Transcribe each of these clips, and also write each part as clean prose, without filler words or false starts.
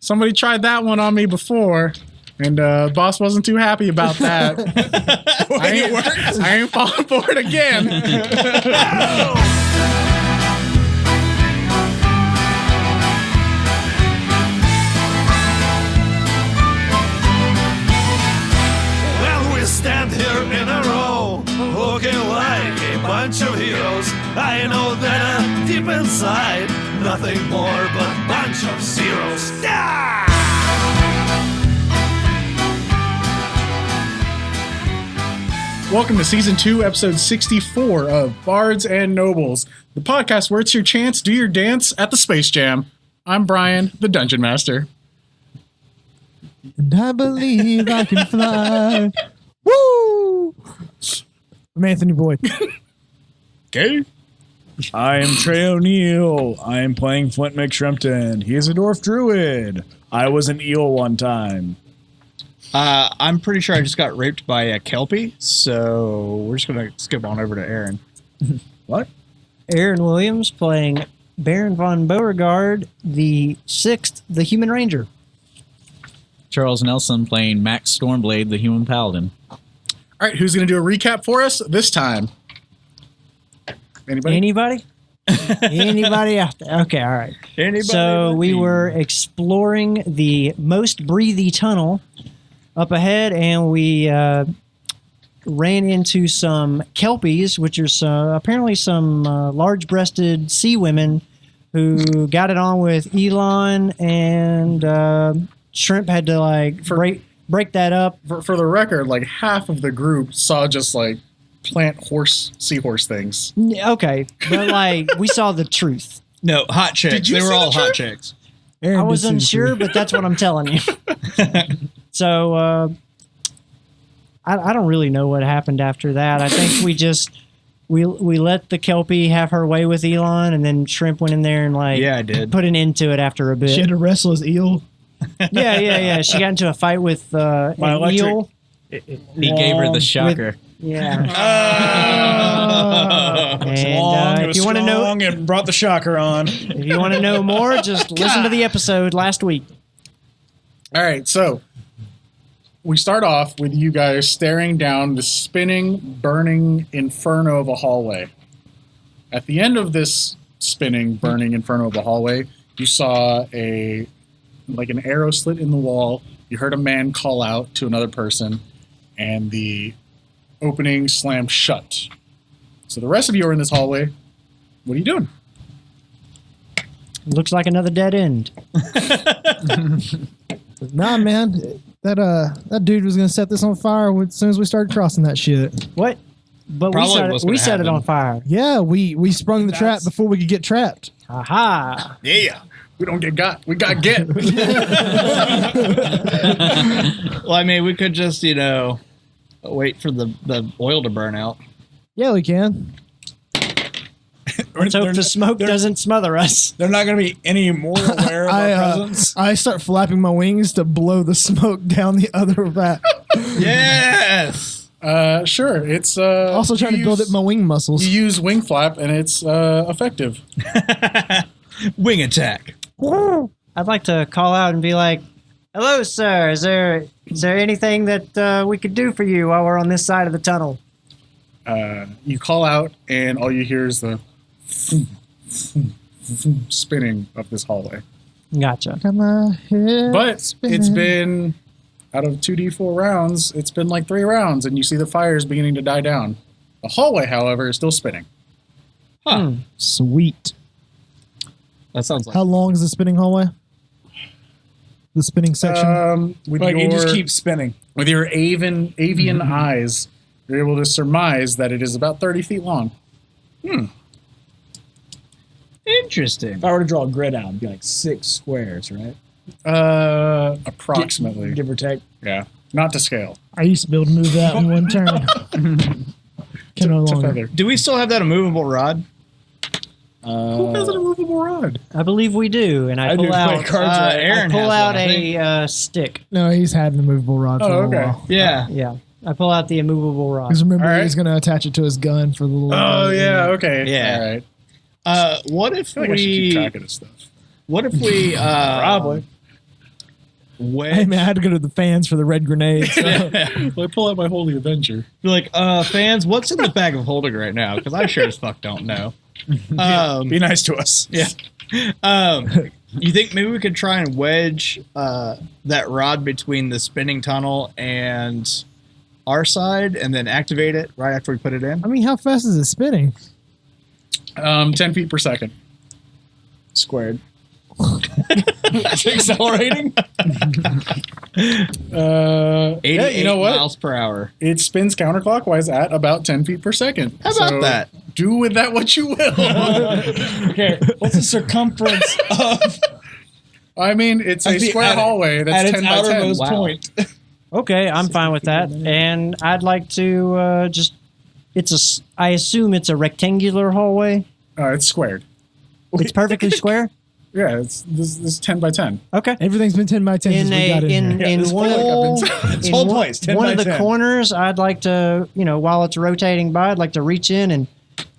Somebody tried that one on me before, and boss wasn't too happy about that. I ain't falling for it again. Well, we stand here in a row, looking like a bunch of heroes. I know that deep inside, nothing more but a bunch of zeros. Ah! Welcome to Season 2, Episode 64 of Bards and Nobles, the podcast where it's your chance to do your dance at the Space Jam. I'm Brian, the Dungeon Master. And I believe I can fly. Woo! I'm Anthony Boyd. Okay. I am Trey O'Neill. I am playing Flint McShrimpton. He is a dwarf druid. I was an eel one time. I'm pretty sure I just got raped by a Kelpie, so we're just going to skip on over to Aaron. What? Aaron Williams playing Baron von Beauregard, the 6th, the Human Ranger. Charles Nelson playing Max Stormblade, the Human Paladin. All right, who's going to do a recap for us this time? Anybody? Anybody out there? Okay, all right. Anybody So we were exploring the most breathy tunnel up ahead, and we ran into some kelpies, which are apparently some large-breasted sea women who got it on with Elon, and Shrimp had to break that up. For the record, like half of the group saw just like plant seahorse things. Okay, but we saw the truth. No, hot chicks. They were all hot chicks. Aaron I was did see unsure, but that's what I'm telling you. So I don't really know what happened after that. I think we let the Kelpie have her way with Elon, and then Shrimp went in there and I did. put an end to it after a bit. She had to wrestle as eel. Yeah. She got into a fight with an eel. He gave her the shocker. Yeah. It was if you want to know, it brought the shocker on. if you want to know more, just listen to the episode last week. All right, so we start off with you guys staring down the spinning, burning inferno of a hallway. At the end of this spinning, burning inferno of a hallway, you saw an arrow slit in the wall. You heard a man call out to another person, and the opening slammed shut. So the rest of you are in this hallway. What are you doing? Looks like another dead end. Nah, man. That dude was going to set this on fire as soon as we started crossing that shit. What? But Probably we set it on fire. Yeah, we sprung the trap before we could get trapped. Aha! Yeah. We don't get got. We got get. Well, I mean, we could just, wait for the oil to burn out. Yeah, we can. Let's hope the smoke doesn't smother us. They're not going to be any more aware of our presence. I start flapping my wings to blow the smoke down the other back. Yes! Sure. It's Also trying to build up my wing muscles. You use wing flap, and it's effective. Wing attack. I'd like to call out and be like, "Hello, sir. Is there anything that we could do for you while we're on this side of the tunnel?" You call out, and all you hear is the spinning of this hallway. Gotcha. Got my head But spinning. it's been, out of 2d4 rounds, it's been like 3 rounds, and you see the fires beginning to die down. The hallway, however, is still spinning. Huh. Sweet. That sounds like... How long is the spinning hallway? The spinning section? It just keeps spinning. With your avian eyes, you're able to surmise that it is about 30 feet long. Interesting. If I were to draw a grid out, it'd be like 6 squares, right? Approximately. Give or take. Yeah. Not to scale. I used to be able to move that in one turn. Can no To longer. feather. Do we still have that immovable rod? Who has an immovable rod? I believe we do, and I do pull play out. cards, right? Aaron I pull has out one, I think. a stick. No, he's had an immovable rod for Oh, a okay. while. Yeah. Yeah, I pull out the immovable rod. Because remember, All right. he's going to attach it to his gun for the little. Oh, yeah, okay. Yeah. All right. What if I feel like I should keep we... track of this stuff. What if we... Probably. wedge. Hey man, I had to go to the fans for the red grenades. So. I pull out my Holy Avenger. Be like, fans, what's in the bag of holding right now? Because I sure as fuck don't know. Be nice to us. Yeah. You think maybe we could try and wedge that rod between the spinning tunnel and our side, and then activate it right after we put it in? I mean, how fast is it spinning? 10 feet per second. Squared. It's accelerating. 88 you know what? miles per hour. It spins counterclockwise at about 10 feet per second. How about that? Do with that what you will. Okay, what's the circumference of I mean, it's a square hallway that's 10 by 10. outermost Wow. point? Okay, I'm fine with that. And I'd like to I assume it's a rectangular hallway. It's squared. It's perfectly square. Yeah, this is 10 by 10. Okay. Everything's been 10 by 10 since we got in here. In this one whole- of this whole place, 10 one by of the 10. corners, I'd like to, while it's rotating by, I'd like to reach in and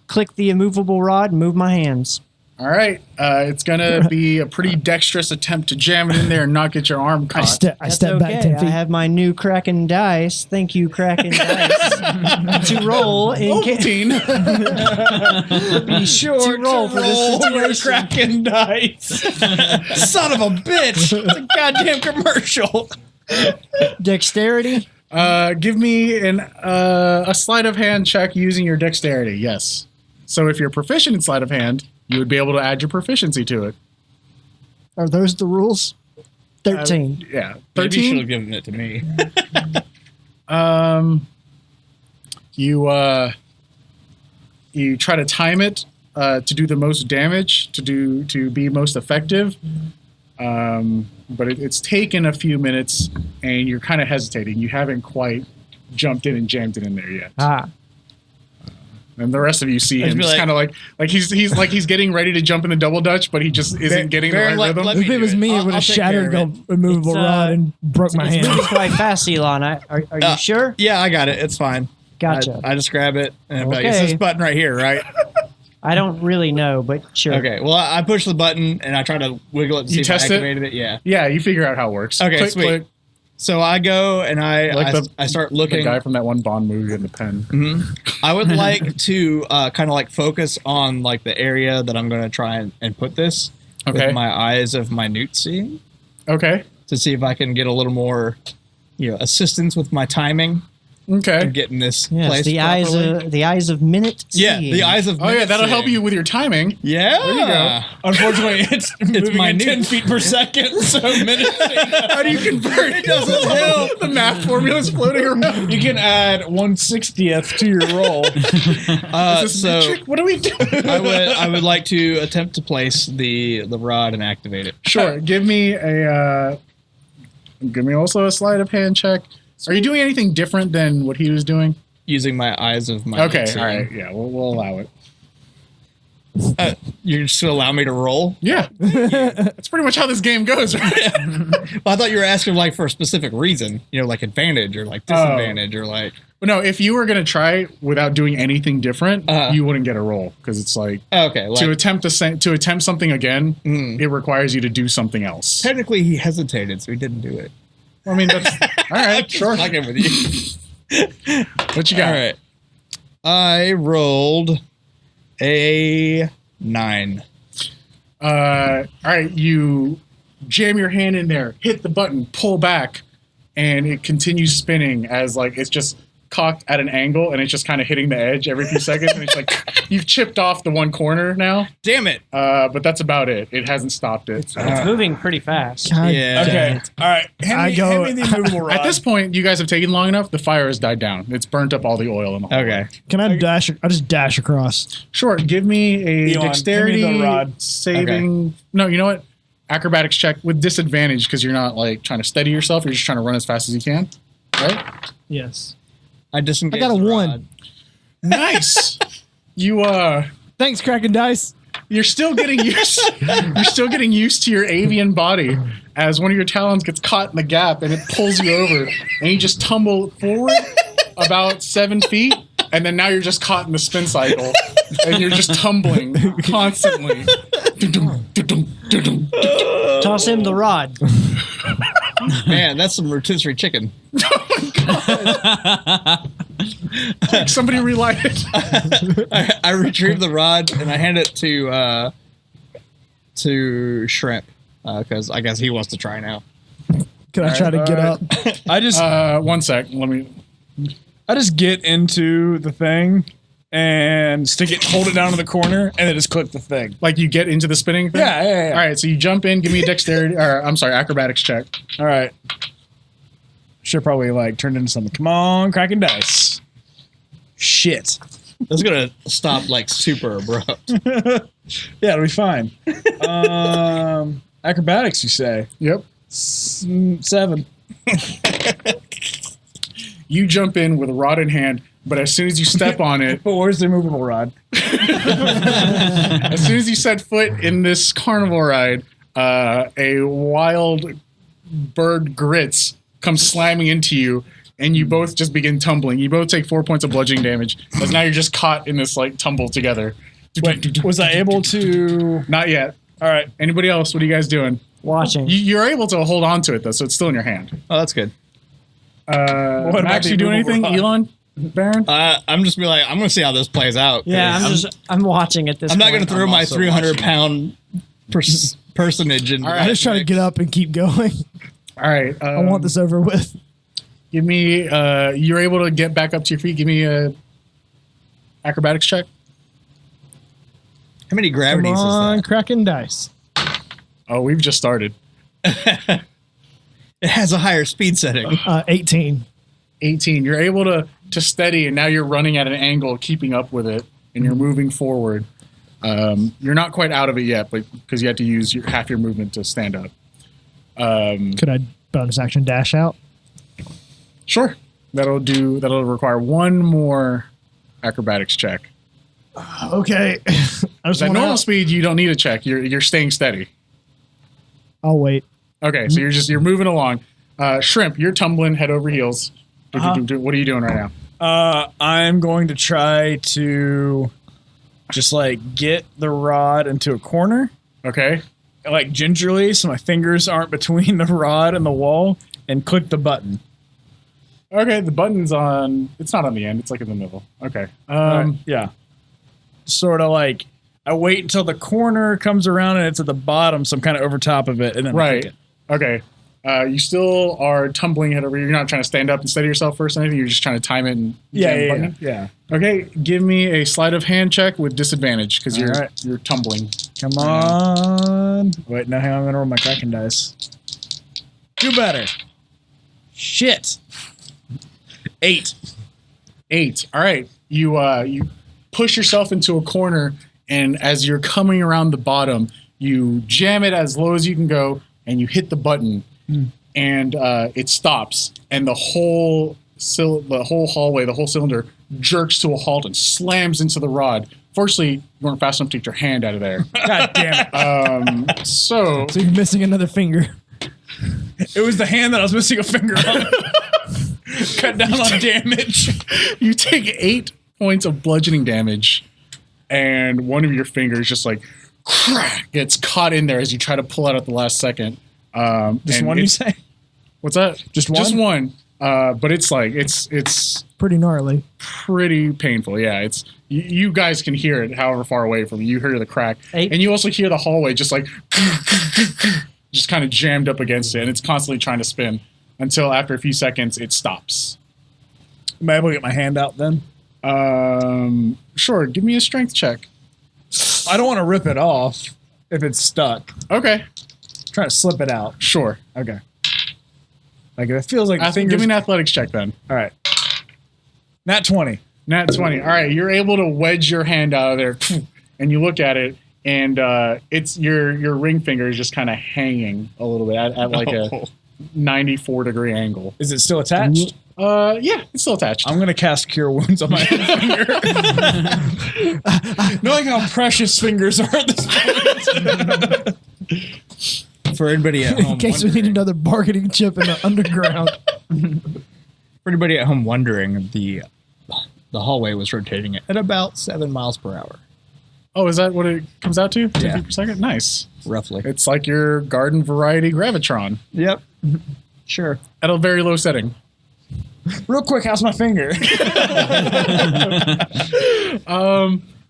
click the immovable rod and move my hands. All right. It's going to be a pretty dexterous attempt to jam it in there and not get your arm I caught. step That's back okay. 10 I feet. have my new Kraken dice. Thank you, Kraken dice, to roll in case. 14. Be sure to roll for this situation. Cracking dice. Son of a bitch. It's a goddamn commercial. Dexterity. Give me a sleight of hand check using your dexterity. Yes. So if you're proficient in sleight of hand, you would be able to add your proficiency to it. Are those the rules? 13. Yeah. Maybe you should have 13. given it to me. You try to time it to do the most damage, to be most effective. But it's taken a few minutes, and you're kind of hesitating. You haven't quite jumped in and jammed it in there yet. And the rest of you see him be just like- kind of like he's getting ready to jump in the double dutch, but he just isn't getting the Baron, right rhythm. let If me it do was it. me, it I'll would have take shattered care the of immovable It's, rod and broke my It's hand. moving quite fast, Elon. Are you sure? Yeah, I got it. It's fine. Gotcha. I just grab it and I'm like, it's Okay. this button right here, right? I don't really know, but sure. Okay. Well, I push the button and I try to wiggle it to see You if I test it? activated it. Yeah. Yeah, you figure out how it works. Okay, Click, sweet. click. So I go and I start The looking. guy from that one Bond movie in the pen. I would like to kind of like focus on like the area that I'm going to try and put this Okay. with my eyes of minute seeing Okay. to see if I can get a little more, assistance with my timing Okay. and getting this Yes, placed the properly. eyes of minute. Yeah, seeing. the eyes of Oh yeah, minute that'll help seeing. you with your timing. Yeah. There you go. Unfortunately, it's moving at minute. 10 feet per second, so minutes. How do you convert? It doesn't help. The math formula's floating around. You can add 1/60th to your roll. Is this metric? What do we do? I would like to attempt to place the rod and activate it. Sure. Give me also a sleight of hand check. Are you doing anything different than what he was doing? Using my eyes of my Okay. seeing. All right. Yeah. We'll allow it. You're just gonna allow me to roll? Yeah. That's pretty much how this game goes, right? Well, I thought you were asking like for a specific reason, like advantage or like disadvantage or like. But no, if you were gonna try without doing anything different, you wouldn't get a roll because it's like Okay, like to attempt something again, it requires you to do something else. technically he hesitated, so he didn't do it. I mean, that's all right. Sure. Fucking with you. What you got? All right. I rolled a 9. All right, you jam your hand in there, hit the button, pull back, and it continues spinning as like it's just cocked at an angle and it's just kind of hitting the edge every few seconds. And it's like you've chipped off the one corner now, Damn it! but that's about it. It hasn't stopped it. It's moving pretty fast. God Yeah. damn Okay. it. All right. Hand me the immovable rod. At this point, you guys have taken long enough. The fire has died down. It's burnt up all the oil in the hallway. Okay. Can I dash? I just dash across. Sure. Give me a Elon, dexterity hand me the rod. saving. No, you know what? Acrobatics check with disadvantage because you're not like trying to steady yourself. You're just trying to run as fast as you can. Right? Yes. I disengaged. I got a the 1. rod. Nice. You Thanks, Kraken Dice. you're still getting used. You're still getting used to your avian body as one of your talons gets caught in the gap and it pulls you over, and you just tumble forward about 7 feet, and then now you're just caught in the spin cycle, and you're just tumbling constantly. Toss him the rod. Man, that's some rotisserie chicken. Somebody relight it. I retrieve the rod and I hand it to Shrimp because I guess he wants to try now. Can I try to get up? I just 1 sec. I just get into the thing and hold it down in the corner, and then just click the thing. Like you get into the spinning thing? Yeah. All right, so you jump in, give me a dexterity, or I'm sorry, acrobatics check. All right. Should probably like turned into something. Come on, cracking dice. Shit. That's gonna stop like super abrupt. Yeah, it'll be fine. Acrobatics, you say? Yep. 7. You jump in with a rod in hand, but as soon as you step on it, But where's the movable rod? as soon as you set foot in this carnival ride, a wild bird grits comes slamming into you, and you both just begin tumbling. You both take 4 points of bludgeoning damage, as now you're just caught in this like tumble together. Wait, was I able to? Not yet. All right. Anybody else? What are you guys doing? Watching. You're able to hold on to it though, so it's still in your hand. Oh, that's good. What about Max, the you doing movable anything? rod? Elon? Baron? I'm just be like, I'm gonna see how this plays out. Yeah, I'm watching at this I'm not point. gonna throw my 300-pound personage in. I just try to get up and keep going. All right. I want this over with. Give me. You're able to get back up to your feet. Give me a acrobatics check. How many Come gravities on, is cracking dice. Oh, we've just started. that? It has a higher speed setting. 18. 18. You're able to steady, and now you're running at an angle, keeping up with it, and you're moving forward. You're not quite out of it yet, but because you have to use half your movement to stand up. Could I bonus action dash out? Sure. That'll require one more acrobatics check. Okay. I just At want normal out. speed, you don't need a check. You're staying steady. I'll wait. Okay, so you're moving along. Shrimp, you're tumbling head over heels. What are you doing right now? I'm going to try to just like get the rod into a corner, Okay. like gingerly, so my fingers aren't between the rod and the wall, and click the button. Okay, the button's on. It's not on the end. It's like in the middle. Okay. Yeah. Sort of like I wait until the corner comes around and it's at the bottom, so I'm kind of over top of it, and then Right. click it. Okay. You still are tumbling head over. You're not trying to stand up and steady yourself first or anything. You're just trying to time it and jam the button. Yeah. Okay, give me a sleight of hand check with disadvantage because All right. you're tumbling. Come on. Wait, no, hang on. I'm going to roll my cracking dice. Do better. Shit. 8. 8. All right. You push yourself into a corner, and as you're coming around the bottom, you jam it as low as you can go, and you hit the button, and it stops, and the whole hallway, the whole cylinder jerks to a halt and slams into the rod. Fortunately, you weren't fast enough to get your hand out of there. God damn it. So So you're missing another finger. It was the hand that I was missing a finger on. Cut down on damage. you take 8 points of bludgeoning damage, and one of your fingers just like crack, gets caught in there as you try to pull out at the last second. Just and one, you say? What's that? Just one? Just one. But it's like it's Pretty gnarly. pretty painful. Yeah, it's you guys can hear it however far away from you. You hear the crack, 8. and you also hear the hallway just like just kind of jammed up against it, and it's constantly trying to spin until after a few seconds it stops. Am I able to get my hand out then? Sure. Give me a strength check. I don't want to rip it off if it's stuck. Okay. Try to slip it out. Sure. Okay. Like if it feels like the fingers. Give me an athletics check then. All right. Nat 20. Nat 20. All right, you're able to wedge your hand out of there, and you look at it, and it's your ring finger is just kind of hanging a little bit at like a 94-degree angle. Is it still attached? Yeah, it's still attached. I'm gonna cast Cure Wounds on my finger. Knowing how precious fingers are at this point. For anybody at home, In case we need another bargaining chip in the underground. for anybody at home wondering, the hallway was rotating at about 7 miles per hour, Oh, is that what it comes out to? 10 Yeah. feet per second? Nice. roughly. It's like your garden variety gravitron. Yep. Sure. At a very low setting. Real quick, how's my finger?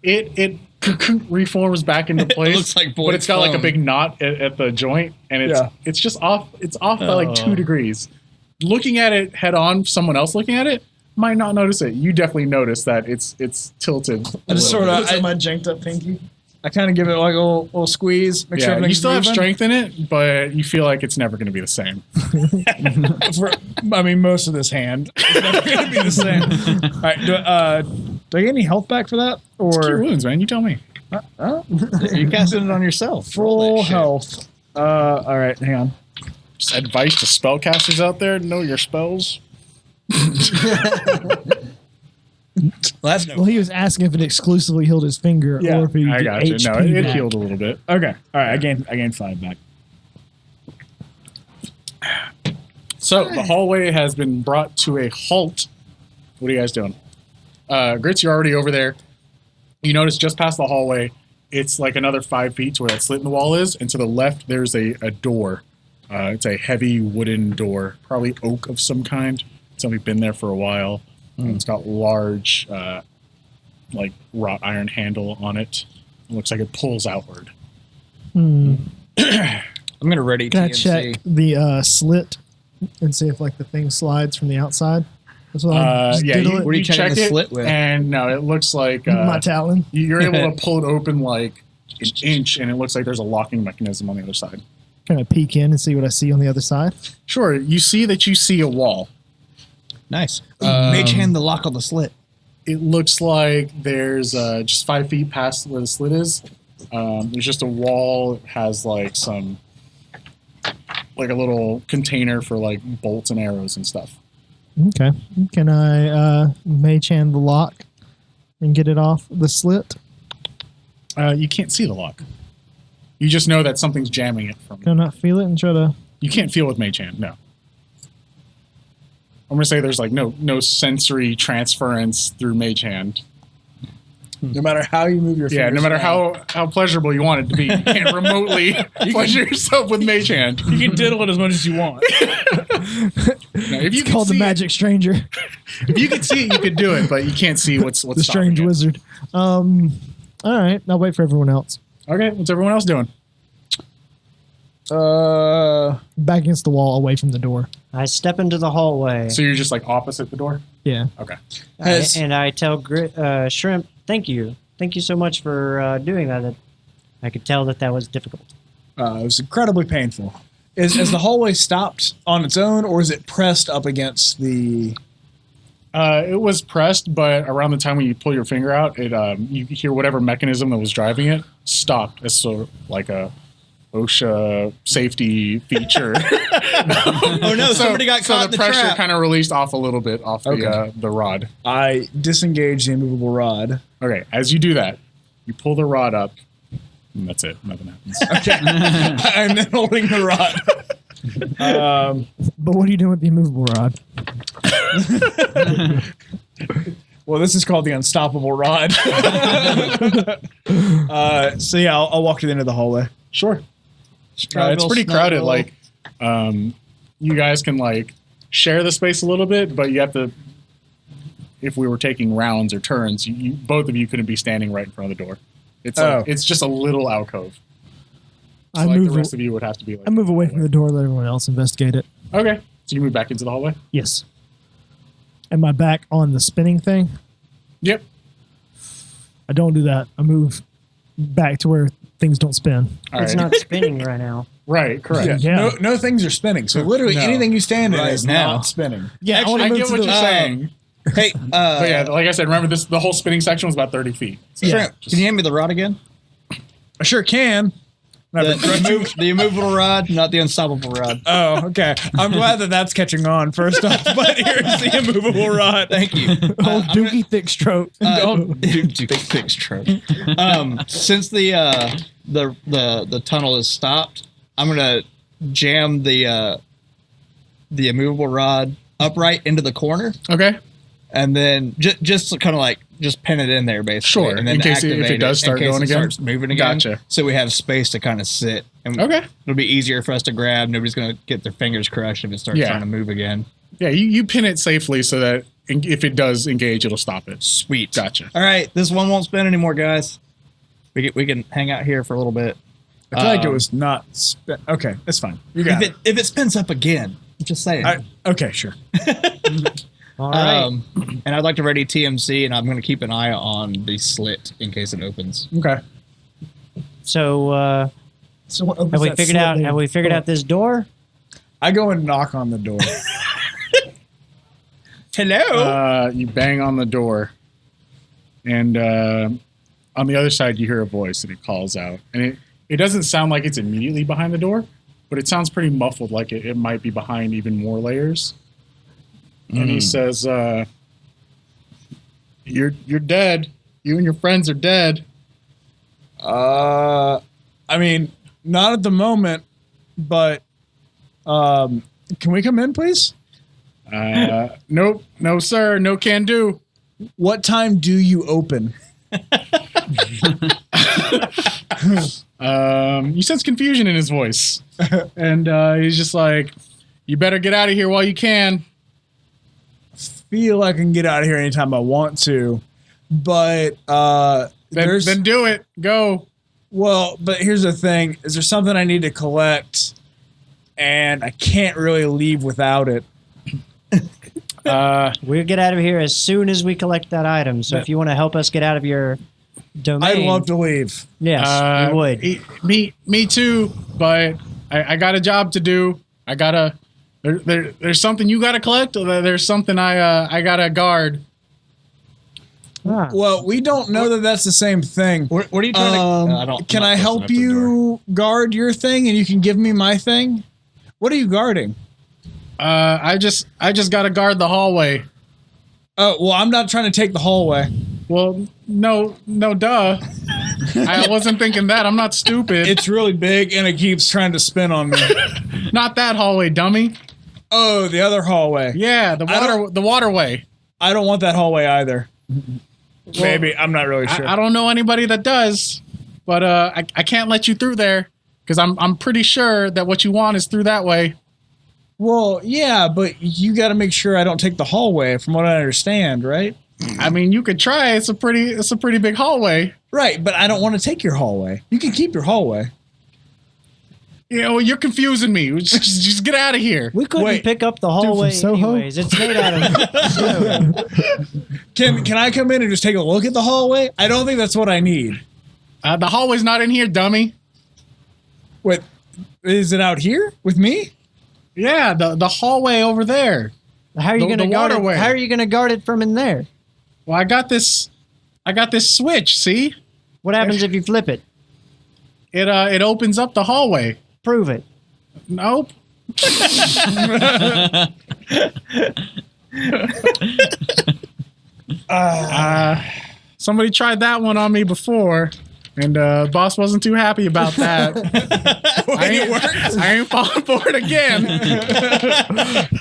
It reforms back into place. looks like but it's got like a foam. big knot at the joint, and it's just off. It's off by like 2 degrees. Looking at it head on, someone else looking at it might not notice it. You definitely notice that it's tilted. I just sort of my janked up pinky. I kind of give it like a little squeeze. Make sure Yeah, you everything's still have moving. strength in it, but you feel like it's never going to be the same. I mean, most of this hand is never going to be the same. All right, do I get any health back for that? It's cure Or wounds, man. You tell me. You're casting it on yourself. Roll full that shit. health? All right, hang on. Just advice to spellcasters out there: know your spells. Well, that's no. Well, he was asking if it exclusively healed his finger Yeah, or if he I did got you. HP No, it back. healed a little bit. Okay, all right. I gained 5 back. So the hallway has been brought to a halt. What are you guys doing? Grits, you're already over there. You notice just past the hallway, it's like another 5 feet to where that slit in the wall is, and to the left there's a door. It's a heavy wooden door, probably oak of some kind. It's only been there for a while. And it's got large, like wrought iron handle on it. It looks like it pulls outward. I'm gonna ready Can I TNC. check the slit and see if like the thing slides from the outside? That's what I just Yeah, diddle you, it. What are you you checking check the it, slit with? and no, it looks like my talon. you're able to pull it open like an inch, and it looks like there's a locking mechanism on the other side. Can I peek in and see what I see on the other side? Sure, you see a wall. Nice. Mage hand the lock on the slit. It looks like there's just 5 feet past where the slit is. There's just a wall. It has like some, like a little container for like bolts and arrows and stuff. Okay. Can I mage hand the lock and get it off the slit? You can't see the lock. You just know that something's jamming it from. Can I not feel it and try to? You can't feel with Mage Hand, no. I'm gonna say there's like no sensory transference through Mage Hand. No matter how you move your fingers. Yeah, no matter around. how pleasurable you want it to be, you can't remotely pleasure yourself with Mage Hand. You can diddle it as much as you want. Now, if you It's called the Magic Stranger, If you could see it, you could do it, but you can't see what's the stopping Strange it. Wizard. All right, I'll wait for everyone else. Okay, what's everyone else doing? Back against the wall, away from the door. I step into the hallway So you're just like opposite the door? Yeah. Okay. and I tell Shrimp, thank you. Thank you so much for doing that. I could tell that was difficult. It was incredibly painful. Is the hallway stopped on its own, or is it pressed up against the? It was pressed, but around the time when you pull your finger out, it you hear whatever mechanism that was driving it stopped as sort of like a OSHA safety feature. Oh no! Somebody got so caught in the the pressure trap. kind of released off a little bit off the rod. I disengage the immovable rod. Okay, as you do that, you pull the rod up, and that's it. Nothing happens. Okay, I'm then holding the rod. But what are you doing with the immovable rod? Well, this is called the unstoppable rod. So yeah, I'll walk to the end of the hallway. Sure. It's pretty crowded. Like, you guys can like share the space a little bit, but you have to. If we were taking rounds or turns, you both of you couldn't be standing right in front of the door. It's just a little alcove. So I like move. the rest of you would have to be like. I move away from the door. Let everyone else investigate it. Okay, so you move back into the hallway. Yes. Am I back on the spinning thing? Yep. I don't do that. I move back to where things don't spin. All It's right. not spinning right now. Right. Correct. Yeah. No things are spinning. So literally No. anything you stand in Right is now. not spinning. Yeah, Actually, I get what you're saying. Hey, But yeah, like I said, remember the whole spinning section was about 30 feet. So Shrimp, can you hand me the rod again? I sure can. The immovable rod, not the unstoppable rod. Oh, okay. I'm glad that that's catching on. First off, but here's the immovable rod. Thank you. Old Dookie Thick Stroke. Thick stroke. Since the tunnel is stopped, I'm gonna jam the immovable rod upright into the corner, Okay. and then just kind of like just pin it in there, basically. Sure, And then in case if activate it does start in case going it again. starts moving again. Gotcha. So we have space to kind of sit. And Okay. It'll be easier for us to grab. Nobody's going to get their fingers crushed if it starts Yeah. trying to move again. Yeah, you pin it safely so that if it does engage, it'll stop it. Sweet. Gotcha. All right, this one won't spin anymore, guys. We can hang out here for a little bit. I feel like it was not. Okay, that's fine. You got it. If it spins up again, I'm just saying. Okay, sure. All right. And I'd like to ready TMC, and I'm going to keep an eye on the slit in case it opens. Okay. So have we figured out this door? I go and knock on the door. Hello. You bang on the door, and on the other side you hear a voice, and it calls out. And it doesn't sound like it's immediately behind the door, but it sounds pretty muffled, like it might be behind even more layers. And he says, "You're dead. You and your friends are dead." I mean, not at the moment, but can we come in, please? Nope, no sir, no can do. What time do you open? You sense confusion in his voice, and he's just like, "You better get out of here while you can." Feel like I can get out of here anytime I want to, but Then do it. Go. Well, but here's the thing: is there something I need to collect, and I can't really leave without it. We'll get out of here as soon as we collect that item. So if you want to help us get out of your domain, I'd love to leave. Yes, we would. Me too, but I got a job to do. I gotta. There's something you gotta collect. Or there's something I gotta guard. Ah. Well, we don't know that that's the same thing. What are you trying to... Can I help you guard your thing, and you can give me my thing? What are you guarding? I just gotta guard the hallway. Oh, well, I'm not trying to take the hallway. Well, no, duh. I wasn't thinking that. I'm not stupid. It's really big, and it keeps trying to spin on me. Not that hallway, dummy. Oh, the other hallway. Yeah, the waterway. I don't want that hallway either. Maybe. I'm not really sure. I don't know anybody that does, but I can't let you through there because I'm pretty sure that what you want is through that way. Well, yeah, but you got to make sure I don't take the hallway, from what I understand, right? I mean, you could try. It's a pretty big hallway. Right, but I don't want to take your hallway. You can keep your hallway. You know, you're confusing me. Just get out of here. We couldn't pick up the hallway Soho? anyways. It's made out of... Can I come in and just take a look at the hallway? I don't think that's what I need. The hallway's not in here, dummy. Wait, is it out here with me? Yeah, the hallway over there. How are you going to guard waterway. it? How are you going to guard it from in there? Well, I got this switch. See, What happens if you flip it? it opens up the hallway. Prove it. Nope. Somebody tried that one on me before, and boss wasn't too happy about that. I ain't falling for it again.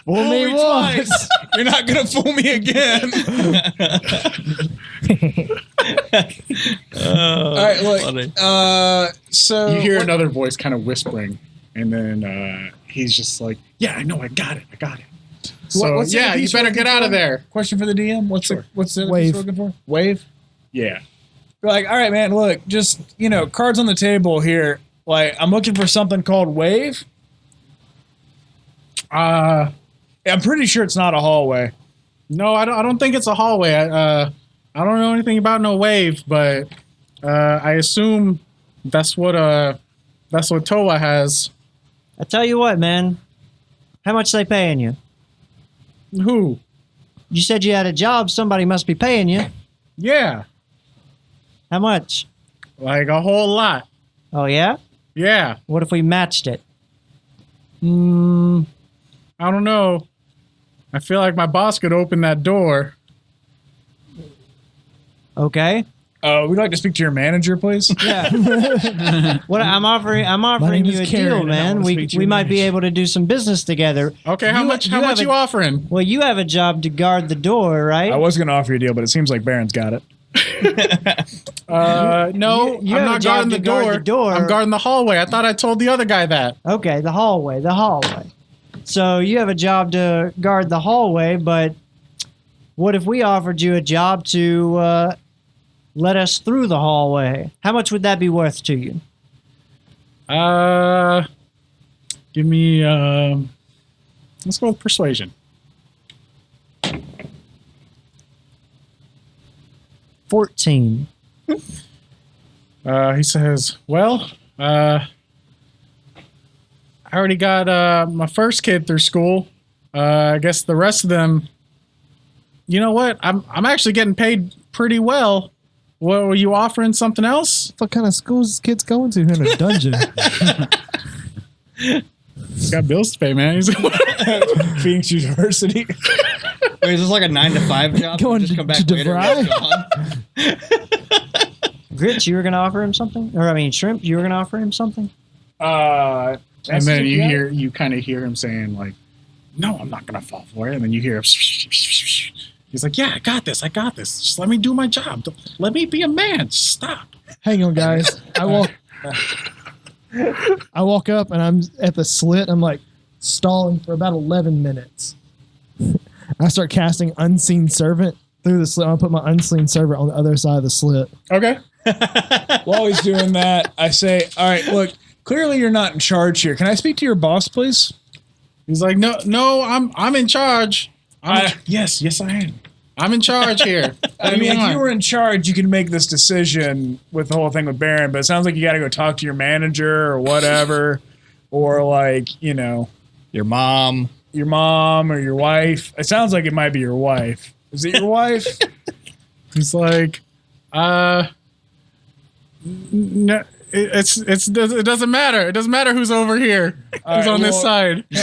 Fool me once. You're not gonna fool me again. All right, look. So You hear another voice kind of whispering, and then he's just like, "Yeah, I know, I got it. So what's the other you piece better you're get looking out for? of there." Question for the DM. What's the other piece Wave. you're looking for? Wave. Yeah. You're like, all right, man. Look, just cards on the table here. Like, I'm looking for something called wave. I'm pretty sure it's not a hallway. No, I don't think it's a hallway. I don't know anything about no wave, but I assume that's what Toa has. I tell you what, man. How much they paying you? Who? You said you had a job. Somebody must be paying you. Yeah, How much? like a whole lot. Oh, yeah? Yeah. What if we matched it? I don't know. I feel like my boss could open that door. Okay. We'd like to speak to your manager, please. Yeah. What I'm offering name you a is Karen, deal, and I man. wanna We speak to your might be manager. able to do some business together. Okay, how much have you offering? Well, you have a job to guard the door, right? I was going to offer you a deal, but it seems like BreAnne's got it. No, You I'm have a not job guarding to the guard door. the door. I'm guarding the hallway. I thought I told the other guy that. Okay, the hallway. So you have a job to guard the hallway, but what if we offered you a job to let us through the hallway? How much would that be worth to you? Give me. Let's go with persuasion. 14. He says, "Well, I already got my first kid through school. I guess the rest of them. You know what? I'm actually getting paid pretty well. What were you offering? Something else? What kind of schools is kids going to in a dungeon? He's got bills to pay, man. He's Phoenix University. Wait, is this like a 9 to 5 job? Going Just to- come back to later. DeVry? And gone? Grits, you were going to offer him something? Or, I mean, Shrimp, you were going to offer him something? and then you kind of hear him saying like, "No, I'm not gonna fall for it." And then you hear him. He's like, "Yeah, I got this. Just let me do my job. Let me be a man. Just stop." Hang on, guys. I walk up and I'm at the slit. I'm like stalling for about 11 minutes. I start casting Unseen Servant through the slit. I'll put my Unseen Servant on the other side of the slit. Okay. While he's doing that, I say, all right, look, clearly you're not in charge here. Can I speak to your boss, please? He's like, "No, I'm in charge. Yes, I am. I'm in charge here." I mean, if you were in charge, you could make this decision with the whole thing with BreAnne, but it sounds like you got to go talk to your manager or whatever, or like, you know, Your mom. your mom or your wife. It sounds like it might be your wife. Is it your wife? He's like, no, it doesn't matter. It doesn't matter who's over here. Who's right, on this well- side. You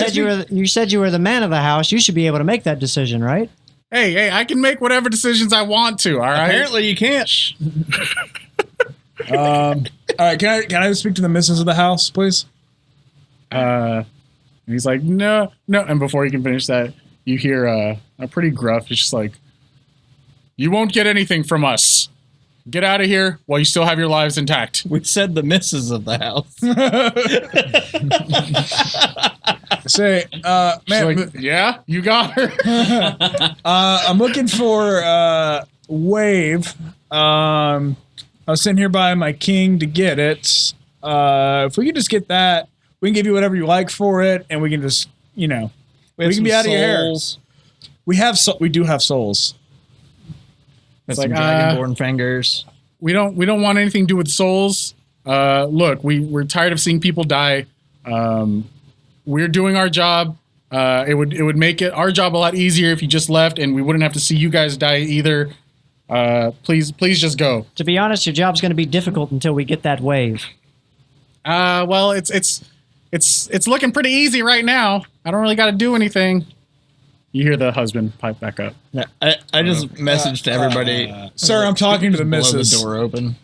said you were the man of the house. You should be able to make that decision, right? Hey, I can make whatever decisions I want to. All right. Apparently you can't. All right, can I speak to the missus of the house, please? And he's like, no. And before he can finish that, you hear a pretty gruff. It's just like, "You won't get anything from us. Get out of here while you still have your lives intact." We said the missus of the house. Say, She's man, like, "Yeah, you got her." I'm looking for Wave. I was sitting here by my king to get it. If we could just get that, we can give you whatever you like for it, and we can just, you know, we can be out of your hair. We do have souls. That's It's some like, dragonborn fingers. we don't want anything to do with souls. Look, we're tired of seeing people die. We're doing our job. It would make our job a lot easier if you just left, and we wouldn't have to see you guys die either. Please just go. To be honest, your job's going to be difficult until we get that wave. Well, it's looking pretty easy right now. I don't really got to do anything. You hear the husband pipe back up. Yeah, I just messaged to everybody. Sir, I'm talking to the Blow missus. the door open.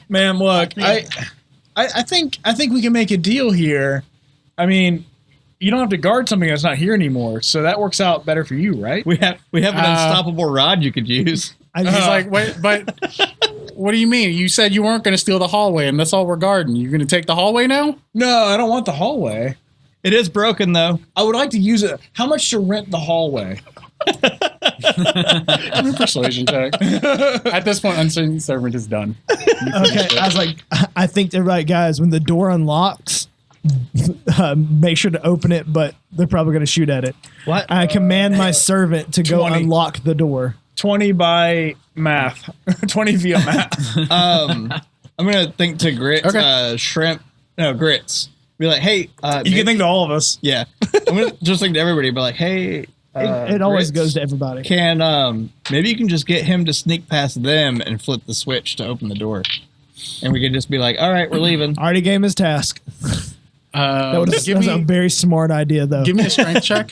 Ma'am, look, I think we can make a deal here. I mean, you don't have to guard something that's not here anymore, so that works out better for you, right? We have an unstoppable rod you could use. He's like, "Wait, but what do you mean? You said you weren't going to steal the hallway, and that's all we're guarding. You're going to take the hallway now?" No, I don't want the hallway. It is broken though. I would like to use it. How much to rent the hallway? Persuasion check. At this point, Unseen Servant is done. Okay, I was like, I think they're right, guys. When the door unlocks, make sure to open it, but they're probably going to shoot at it. What? I command my servant to go 20. unlock the door. 20 by math. 20 via math. I'm gonna think to Grits, Okay. Grits. Be like, hey, You can think to all of us. yeah. I'm gonna just think to everybody. Be like, hey, It always Grits, goes to everybody. Can maybe you can just get him to sneak past them and flip the switch to open the door, and we can just be like, all right, we're leaving. Already gave him his task. That was a very smart idea, though. Give me a strength check.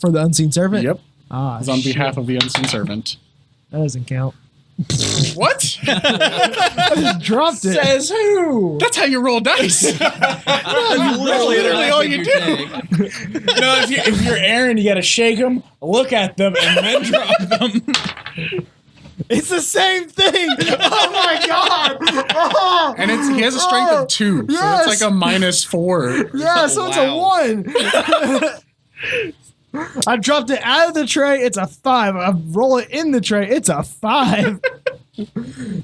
For the Unseen Servant? Yep. Ah, It's on shit. behalf of the Unseen Servant. That doesn't count. What? Dropped it. Says who? That's how you roll dice. Literally all you do. No, if you're Aaron, you got to shake them, look at them, and then drop them. It's the same thing. Oh my god. Oh, And he has a strength of 2, yes. so it's like a -4. Yeah, so it's a 1. I dropped it out of the tray. It's a 5. I roll it in the tray. It's a 5.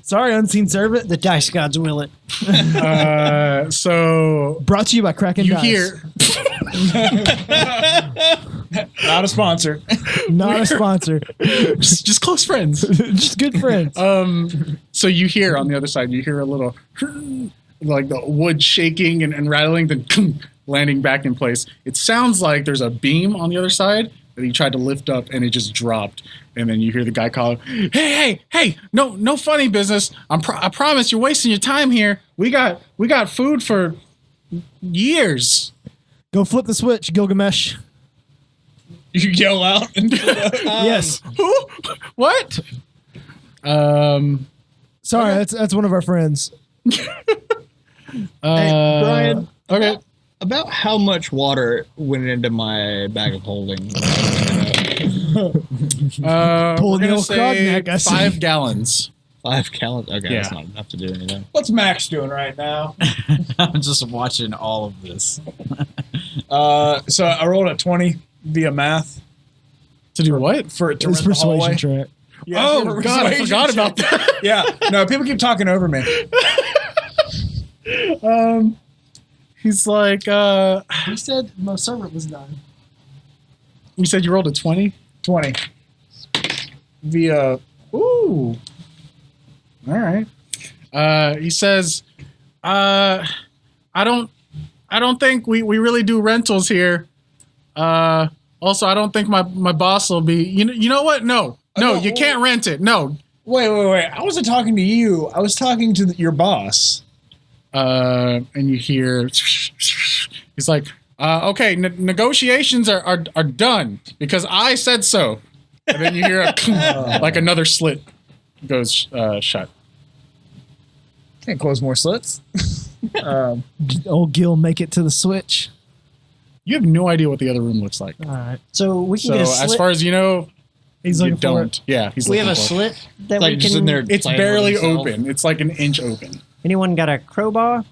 Sorry, unseen servant. The dice gods will it. So Brought to you by Kraken you Dice. hear. Not a sponsor. Not a sponsor. just close friends. Just good friends. So you hear on the other side, you hear a little like the wood shaking and rattling, then landing back in place. It sounds like there's a beam on the other side that he tried to lift up and it just dropped. And then you hear the guy call, hey, no funny business. I promise you're wasting your time here. We got food for years. Go flip the switch, Gilgamesh. You yell out. Yes. Who? What? Sorry, that's one of our friends. Brian, Okay. about how much water went into my bag of holding? Pulling the We're gonna old say Krogneck, I see. 5 gallons. 5 gallons? Okay, Yeah. that's not enough to do anything. What's Max doing right now? I'm just watching all of this. So I rolled a 20 via math To do what? for it to It's run the hallway. persuasion track. Yeah, Oh, for a God, I persuasion forgot check. about that. Yeah, no, people keep talking over me. He's like, He said my servant was done. you said you rolled a 20? 20 via. Ooh. All right. He says, I don't think we really do rentals here. Also, I don't think my boss will be, you know what? No, you can't rent it. No. Wait. I wasn't talking to you. I was talking to your boss. And you hear, he's like, okay, negotiations are done because I said so. And then you hear like another slit goes shut. Can't close more slits. Did old Gil make it to the switch? You have no idea what the other room looks like. All right. So we can So get a slit. as far as you know, He's you looking for don't. it. Yeah, he's We looking have a for it. slit that Like we just can. in there. It's playing with barely himself. open. It's like an inch open. Anyone got a crowbar?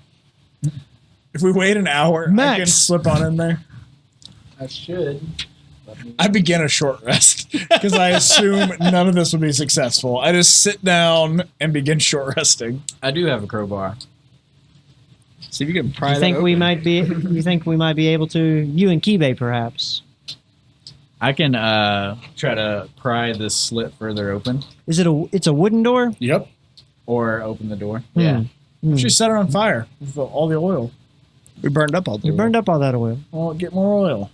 If we wait an hour, I Max. can slip on in there. I should. I begin a short rest because I assume none of this will be successful. I just sit down and begin short resting. I do have a crowbar. See if you can pry You that think we open. might be? You think we might be able to? You and Kibe, perhaps. I can try to pry this slit further open Is it a? It's a wooden door. Yep. or open the door. Yeah. She set it on fire with all the oil. We burned up all the You burned up all that oil. Well, get more oil.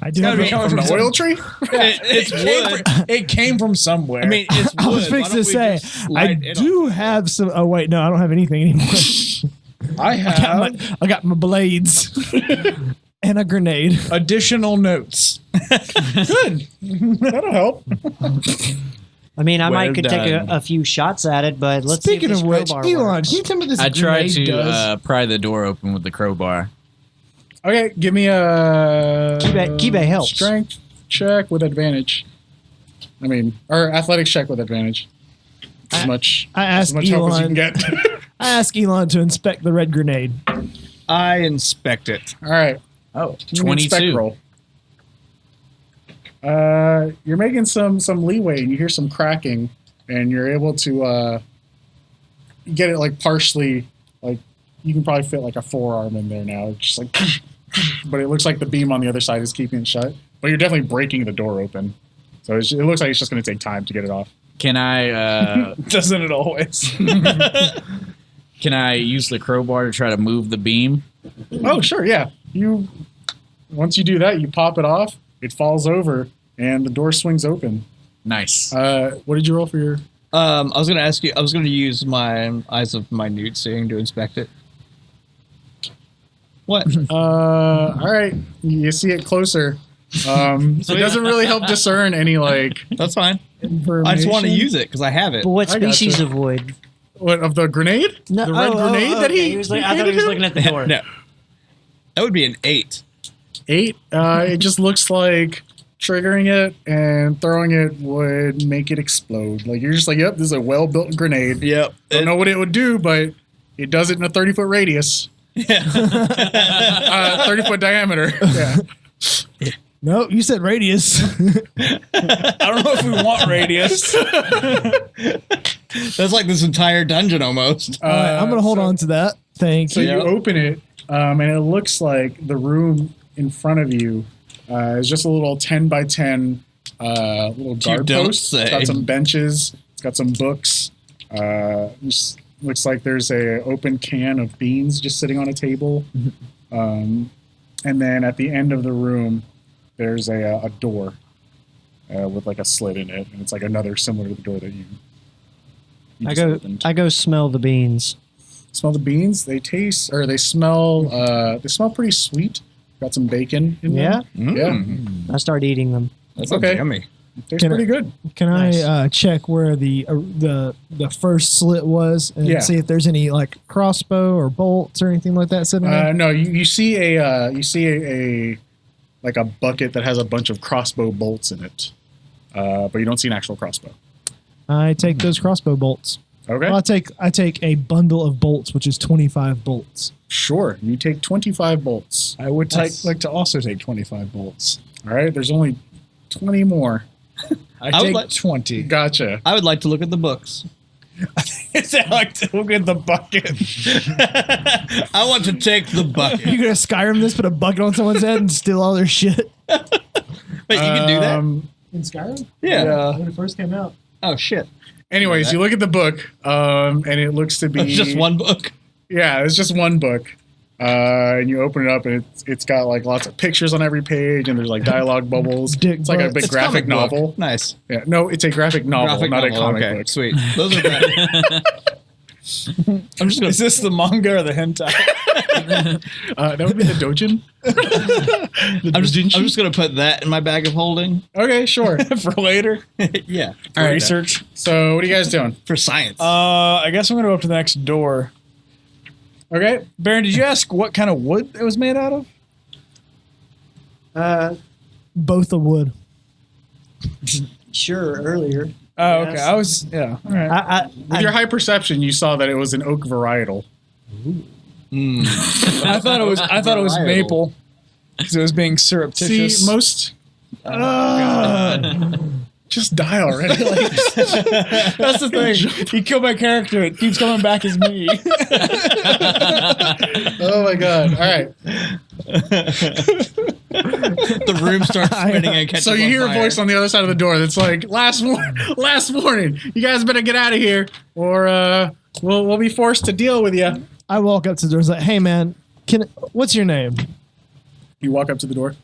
I do gotta have be coming From the some- oil tree? It's wood. It came from somewhere. I mean, it's wood. I was Why fixing don't to we say, just I light it do on have some. Oh, wait, no, I don't have anything anymore. I have I got my blades and a grenade. additional notes. Good. That'll help. I mean, I Well might could take done. a few shots at it, but let's Speaking see if of this which, crowbar Elon, works. can you tell me this I tried grenade to does? pry the door open with the crowbar. Okay, give me a Kibe helps. strength check with advantage. I mean, or athletics check with advantage. As much I as asked much help as you Elon. can get. I asked Elon to inspect the red grenade. I inspect it. All right. Oh, Give me an inspect 22. roll. You're making some leeway, and you hear some cracking, and you're able to get it like partially. Like you can probably fit like a forearm in there now, just like. But it looks like the beam on the other side is keeping it shut. But you're definitely breaking the door open, so it looks like it's just going to take time to get it off. Can I Doesn't it always? can I use the crowbar to try to move the beam? Oh, sure, yeah. Once you do that, you pop it off. It falls over, and the door swings open. Nice. What did you roll for your? I was going to ask you. I was going to use my eyes of minute seeing to inspect it. What? All right, you see it closer. It doesn't really help discern any like That's fine. I just want to use it because I have it. But what I gotcha. species of wood? What, of the grenade? No, The red grenade that okay. I thought he was looking at the door. No. That would be an 8. 8. It just looks like triggering it and throwing it would make it explode. Like you're just like, yep, this is a well-built grenade. Yep. Don't know what it would do, but it does it in a 30-foot radius. Yeah. 30-foot diameter. Yeah. No, you said radius. I don't know if we want radius. That's like this entire dungeon almost. All right, I'm gonna hold on to that. Thank So you. you open it, and it looks like the room in front of you is just a little 10 by 10 little guard don't post. say. It's got some benches. It's got some books. Just looks like there's a open can of beans just sitting on a table. And then at the end of the room, there's a door with like a slit in it, and it's like another similar to the door that you I just go. opened. I go smell the beans. Smell the beans. They taste, or they smell. They smell pretty sweet. Got some bacon in Yeah, them. Yeah, I start eating them. That's okay. yummy. tastes pretty good. Can Nice. I check where the first slit was and Yeah. see if there's any like crossbow or bolts or anything like that sitting there? No, you see a like a bucket that has a bunch of crossbow bolts in it, but you don't see an actual crossbow. I take those crossbow bolts. Okay, Well, I take a bundle of bolts, which is 25 bolts. sure. You take 25 bolts. I would like to also take 25 bolts. All right, there's only 20 more. I would take like- 20. Gotcha. I would like to look at the books. I like to look at the bucket. I want to take the bucket. You gonna Skyrim this, put a bucket on someone's head and steal all their shit? Wait, you can do that? In Skyrim? Yeah. When it first came out. Oh, shit. Anyways, you look at the book, and it looks to be It's just one book. Yeah, it's just one book. And you open it up, and it's got like lots of pictures on every page, and there's like dialogue bubbles. Dick It's like a butts. big It's graphic comic book. novel. Nice. Yeah, no, it's a graphic novel, Graphic not novel. a comic Okay, book. sweet. Those are better. I'm just gonna. Is this the manga or the hentai? That would be the dojin. I'm just gonna put that in my bag of holding. Okay, sure. For later? Yeah. All right. Research. So, what are you guys doing? For science. I guess I'm going to go up to the next door. Okay. Baron, did you ask what kind of wood it was made out of? Both the wood. Sure, earlier. Oh, okay. Yes. I was, yeah. All right. With your high perception, you saw that it was an oak varietal. I thought it was Varietal. maple because it was being surreptitious. See, most. Just die already. Like, That's the thing. You kill my character, it keeps coming back as me. oh my god! All right. The room starts spinning and catches So you on hear a fire. voice on the other side of the door that's like, "Last warning! You guys better get out of here, or we'll be forced to deal with you." I walk up to the door and say, "Hey man, what's your name?" You walk up to the door.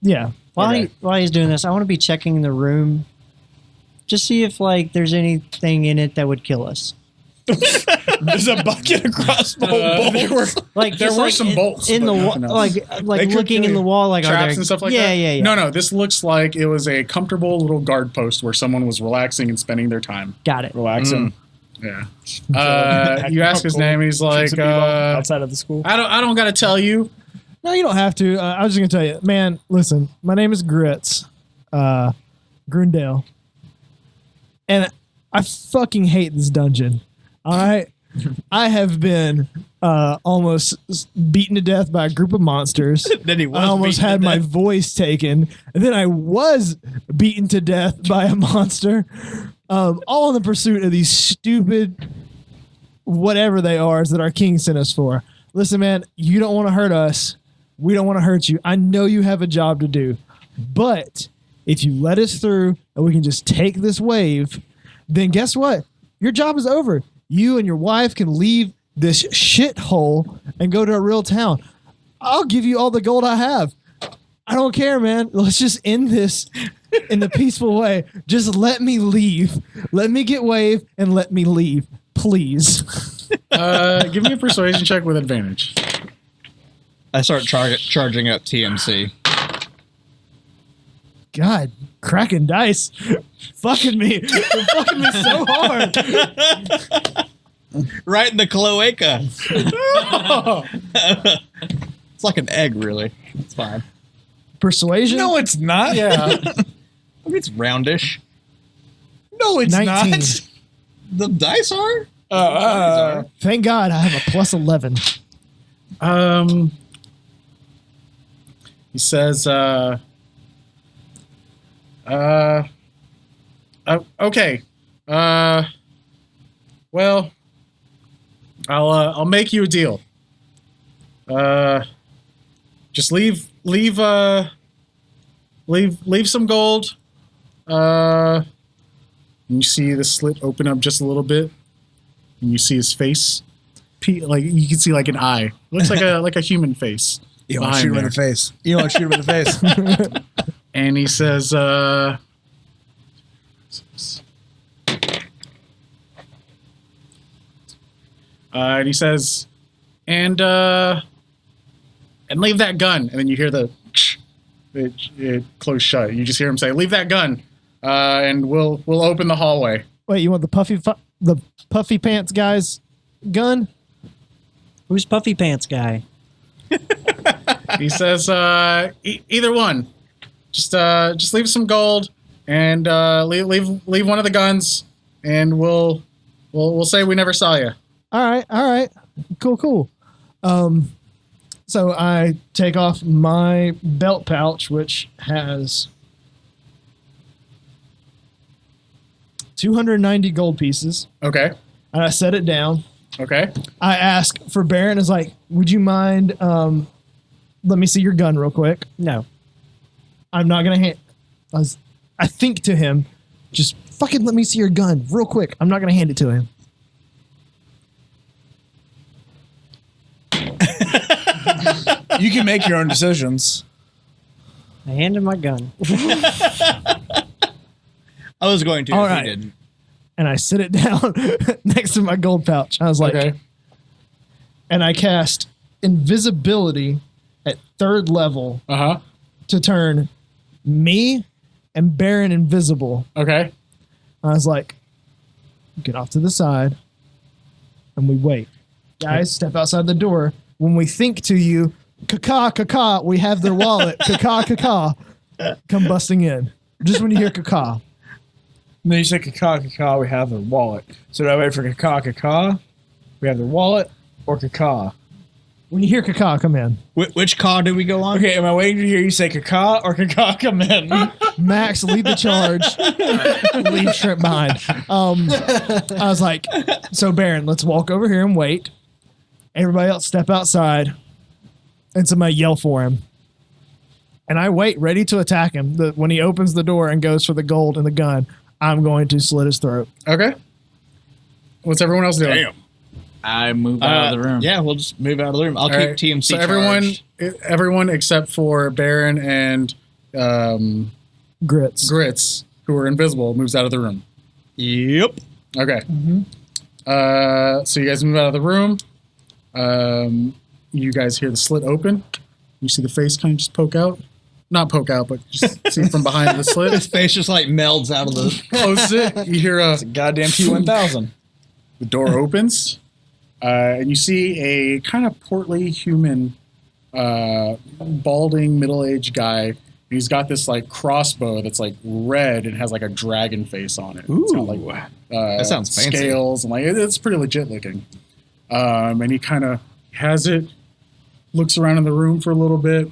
Yeah. Okay. While he's doing this, I want to be checking the room, just see if like there's anything in it that would kill us. There's a bucket of crossbow bolts. Like There just, were like, some bolts, in but the wall, nothing else. like They could looking kill in the you. wall, like are Traps there, and stuff like yeah, that. Yeah, yeah. No, this looks like it was a comfortable little guard post where someone was relaxing and spending their time. Got it. Relaxing. Yeah. You ask his name. He's like, Should be outside of the school. I don't got to tell you. No, you don't have to. I was just gonna tell you, man. Listen, my name is Grits, Grundale, and I fucking hate this dungeon. All right, I have been almost beaten to death by a group of monsters. Then he was I almost beaten to had my death. voice taken, and then I was beaten to death by a monster. All in the pursuit of these stupid, whatever they are, that our king sent us for. Listen, man, you don't want to hurt us. We don't want to hurt you. I know you have a job to do, but if you let us through and we can just take this wave, then guess what? Your job is over. You and your wife can leave this shithole and go to a real town. I'll give you all the gold I have. I don't care, man. Let's just end this in the peaceful way. Just let me leave. Let me get wave and let me leave, please. Give me a persuasion check with advantage. I start charging up TMC. God, cracking dice. Fucking me. They're fucking me so hard. Right in the cloaca. It's like an egg, really. It's fine. Persuasion? No, it's not. Yeah. I mean, it's roundish. No, it's 19. not. The dice are? Thank God I have a plus 11. He says, okay. Well, I'll make you a deal. Just leave some gold. And you see the slit open up just a little bit, and you see his face. Like you can see like an eye. Looks like a human face. You want to shoot him in the face. And he says, and leave that gun. And then you hear it close shut. You just hear him say, "Leave that gun, and we'll open the hallway." Wait, you want the puffy pants guy's gun? Who's Puffy Pants guy? He says, "Either one. Just leave some gold and leave one of the guns, and we'll say we never saw you." All right. Cool. So I take off my belt pouch, which has 290 gold pieces, Okay. and I set it down. Okay. I ask for BreAnne, is like, would you mind, let me see your gun real quick. No. I'm not going to I think to him, just fucking let me see your gun real quick. I'm not going to hand it to him. You can make your own decisions. I handed my gun. I was going to. All if right. He didn't. And I sit it down next to my gold pouch. I was like, Okay. and I cast invisibility at 3rd level Uh-huh. to turn me and BreAnne invisible. Okay. I was like, get off to the side, and we wait. Guys, step outside the door. When we think to you, caca, we have their wallet. Caca, come busting in. Just when you hear caca. And then you say caca, we have their wallet. So do I wait for caca, we have their wallet, or caca? When you hear caca, come in. Which car did we go on? Okay, am I waiting to hear you say caca or caca come in? Max, lead the charge. Leave Shrimp behind. I was like, so BreAnne, let's walk over here and wait. Everybody else step outside. And somebody yell for him. And I wait, ready to attack him. When he opens the door and goes for the gold and the gun, I'm going to slit his throat. Okay. What's everyone else doing? Damn. I move out of the room. Yeah, we'll just move out of the room. I'll All keep right. TMC So charged. everyone except for BreAnne and Grits. Grits, who are invisible, moves out of the room. Yep. Okay. So you guys move out of the room. You guys hear the slit open. You see the face kind of just poke out. Not poke out, but just see from behind the slit. His face just like melds out of the. Close it. You hear a Goddamn T1000. The door opens, and you see a kind of portly human, balding, middle-aged guy. And he's got this like crossbow that's like red and has like a dragon face on it. It's got, like, that sounds fancy. Scales and like it's pretty legit looking. And he kind of has it, looks around in the room for a little bit,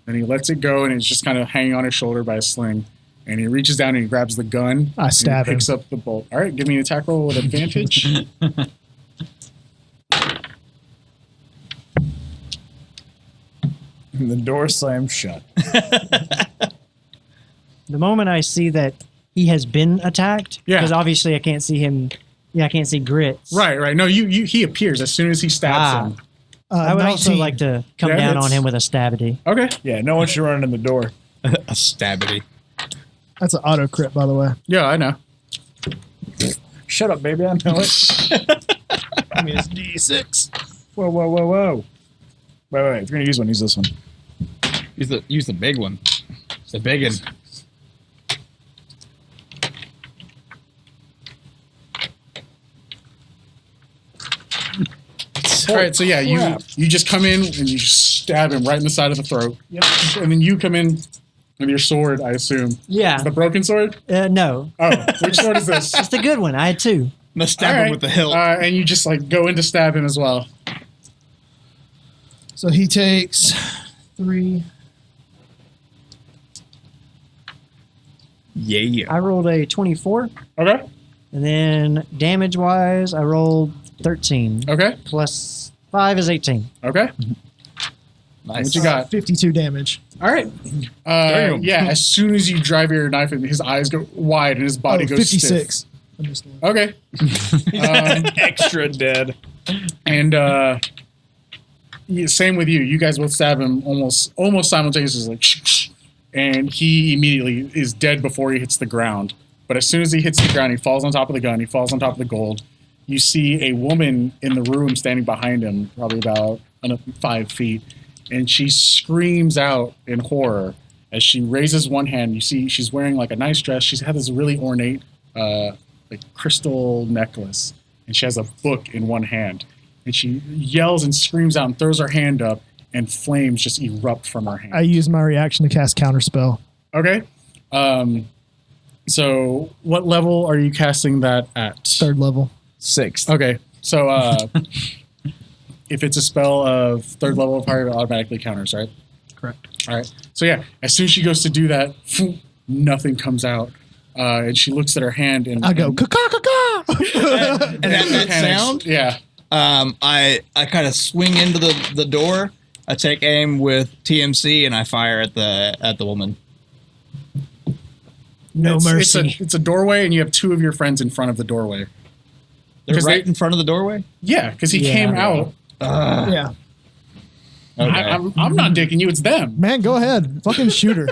and he lets it go, and it's just kind of hanging on his shoulder by a sling. And he reaches down and he grabs the gun. I stab and picks up the bolt. All right, give me an attack roll with advantage. And the door slams shut. The moment I see that he has been attacked, Yeah. because obviously I can't see him. Yeah, I can't see Grits. Right. No, he appears as soon as he stabs Ah. him. I would also 19. like to come Yeah, down that's- on him with a stabity. Okay. Yeah, no one should run in the door. A stabity. That's an auto crit, by the way. Yeah, I know. Shut up, baby. I know it. I mean, it's D6. Whoa. Wait. If you're going to use one, use this one. Use the big one. It's the big one. All right, so yeah, you just come in and you just stab him right in the side of the throat. Yep. And then you come in with your sword, I assume. Yeah. The broken sword? No. Oh, which sword is this? It's the good one. I had 2. I'm gonna stab him with the hilt. And you just like go in to stab him as well. So he takes 3. Yeah. I rolled a 24. Okay. And then damage-wise, I rolled 13. Okay. Plus 5 is 18. Okay. Nice. What you got? 52 damage. All right. Yeah, as soon as you drive your knife in, his eyes go wide and his body goes 56. stiff. Okay. Extra dead. And same with you. You guys both stab him almost simultaneously, like, and he immediately is dead before he hits the ground. But as soon as he hits the ground, he falls on top of the gun. He falls on top of the gold. You see a woman in the room standing behind him, probably about 5 feet, and she screams out in horror as she raises one hand. You see she's wearing like a nice dress. She's had this really ornate like crystal necklace, and she has a book in one hand. And she yells and screams out and throws her hand up, and flames just erupt from her hand. I use my reaction to cast Counterspell. Okay. So what level are you casting that at? 3rd level. 6th. Okay. So if it's a spell of 3rd level of higher, it automatically counters, right? Correct. All right. So yeah, as soon as she goes to do that, nothing comes out. And she looks at her hand and I go, caw-caw-caw-caw! And that sound, yeah. I kind of swing into the door. I take aim with TMC and I fire at the woman. No mercy. It's a doorway, and you have 2 of your friends in front of the doorway. They're right in front of the doorway? Yeah, because he came out. Yeah. Okay. I'm not dicking you. It's them. Man, go ahead. Fucking shoot her.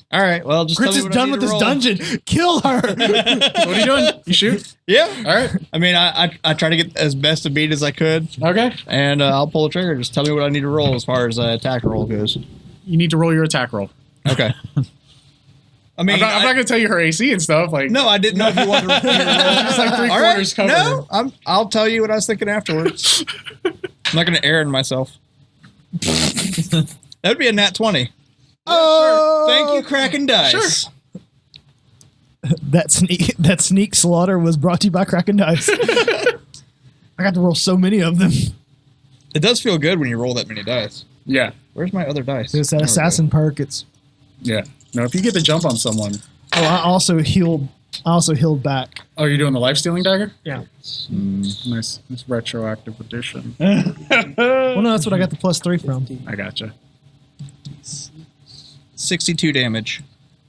All right, well, just Grits tell is me what done I with need this to roll. dungeon. Kill her. What are you doing? You shoot? Yeah. All right. I mean, I try to get as best a beat as I could, Okay. and I'll pull the trigger. Just tell me what I need to roll as far as attack roll goes. You need to roll your attack roll. Okay. I mean, I'm not going to tell you her AC and stuff. Like, no, I didn't know if you wanted to roll. It's like 3 All quarters right, covered. no, I'll tell you what I was thinking afterwards. I'm not going to err in myself. That would be a nat 20. Oh, Thank you, Kraken Dice. Sure. That sneak slaughter was brought to you by Kraken Dice. I got to roll so many of them. It does feel good when you roll that many dice. Yeah. Where's my other dice? It's that assassin perk. It's Yeah. No, if you get the jump on someone. I also healed back. Oh, you're doing the life stealing dagger? Yeah. Nice retroactive addition. Well, no, that's what I got the +3 from. I gotcha. 62 damage.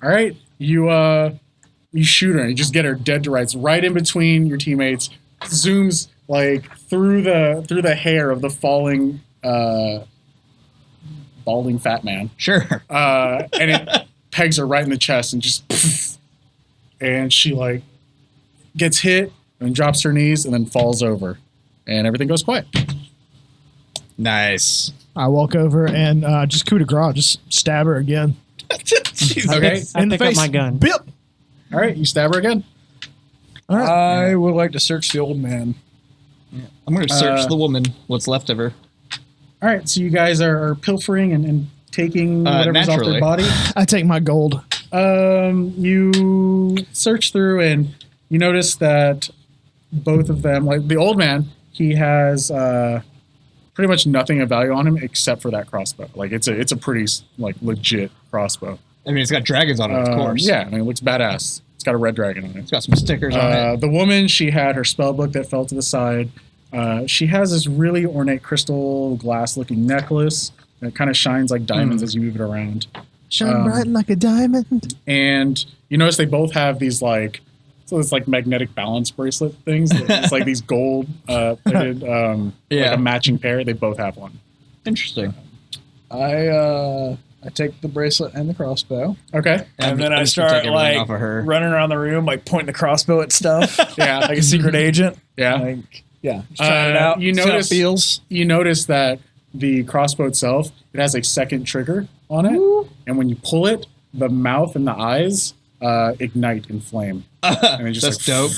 All right. You shoot her and you just get her dead to rights right in between your teammates. Zooms like through the hair of the falling balding fat man. Sure. And it pegs her right in the chest and just poof, and she like gets hit and drops her knees and then falls over. And everything goes quiet. Nice. I walk over and just coup de grace, just stab her again. Okay. I in the pick up face. my gun. Bip. All right, you stab her again. All right. I would like to search the old man. I'm going to search the woman, what's left of her. All right, so you guys are pilfering and taking whatever's off their naturally. body. I take my gold. You search through and you notice that both of them, like the old man, he has pretty much nothing of value on him except for that crossbow. Like it's a pretty like legit crossbow. I mean, it's got dragons on it, of course. Yeah, I mean it looks badass. It's got a red dragon on it. It's got some stickers on it. The woman, she had her spell book that fell to the side. She has this really ornate crystal glass-looking necklace that kind of shines like diamonds as you move it around. Shine bright like a diamond. And you notice they both have these like, so it's like magnetic balance bracelet things. It's like these gold plated, like a matching pair. They both have one. Interesting. I take the bracelet and the crossbow. Okay. And then I'm I just gonna start take everything like off of her. running around the room, like pointing the crossbow at stuff. Yeah. Like a secret agent. Yeah. Like, yeah. Just trying it out. You see how it notice feels. You notice that the crossbow itself, it has a second trigger on it, and when you pull it, the mouth and the eyes ignite in flame. And it just That's dope.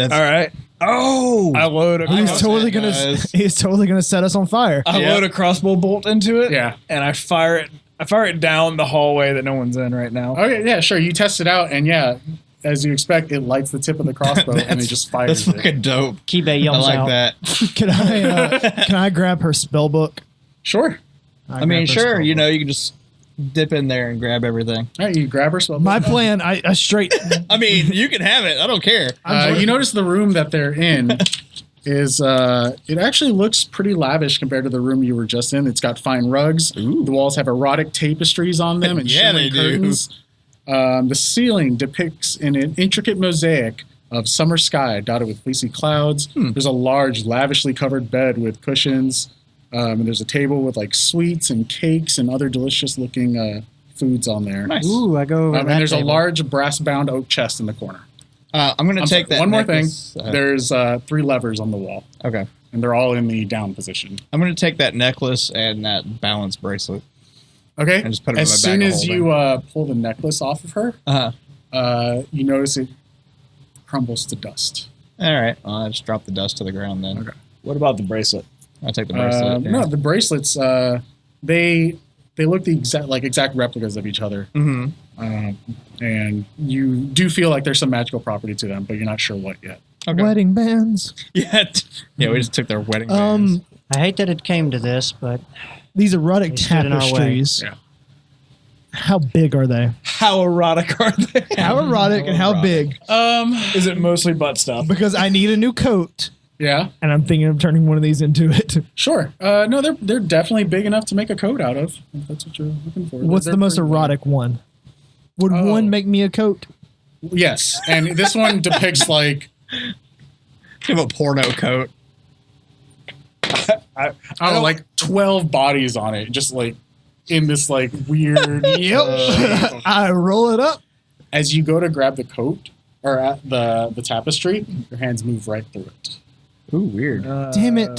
That's All right. Oh, I load. He's totally gonna. He's totally gonna set us on fire. I load a crossbow bolt into it. Yeah. And I fire it. I fire it down the hallway that no one's in right now. Okay, yeah, sure. You test it out, and yeah, as you expect, it lights the tip of the crossbow, and it just fires. That's fucking dope. Kibe I yells like out. that. Can I grab her spell book? Sure. I mean, sure. You know, you can just dip in there and grab everything. All right, you grab her spell. My plan. I straight. I mean, you can have it. I don't care. You notice the room that they're in is it actually looks pretty lavish compared to the room you were just in. It's got fine rugs. Ooh. The walls have erotic tapestries on them and Yeah, shimmering they do. curtains. The ceiling depicts an intricate mosaic of summer sky dotted with fleecy clouds. There's a large, lavishly covered bed with cushions. And there's a table with like sweets and cakes and other delicious-looking foods on there. Nice. Ooh, I go over And that there's a table. large brass-bound oak chest in the corner. I'm going to take that. One more thing. necklace. There's 3 levers on the wall, Okay. and they're all in the down position. I'm going to take that necklace and that balance bracelet. Okay. And just put 'em in as my bag soon of as you pull the necklace off of her, you notice it crumbles to dust. All right. Well, I just drop the dust to the ground then. Okay. What about the bracelet? I'll take the bracelet. No, the bracelets. They look the exact replicas of each other. Mm-hmm. And you do feel like there's some magical property to them, but you're not sure what yet. Okay. Wedding bands. Yeah. Yeah, we just took their wedding bands. I hate that it came to this, but These erotic They stood in our way. tapestries. Yeah. How big are they? How erotic are they? How erotic and how big? Is it mostly butt stuff? Because I need a new coat, Yeah, and I'm thinking of turning one of these into it. sure. No, they're definitely big enough to make a coat out of. If that's what you're looking for. What's They're the most pretty big. erotic one? Would Oh. one make me a coat? Yes, and this one depicts like Give a porno coat. like 12 bodies on it, just like in this like weird. Yep. I roll it up. As you go to grab the coat or at the tapestry, your hands move right through it. Ooh, weird. Damn it.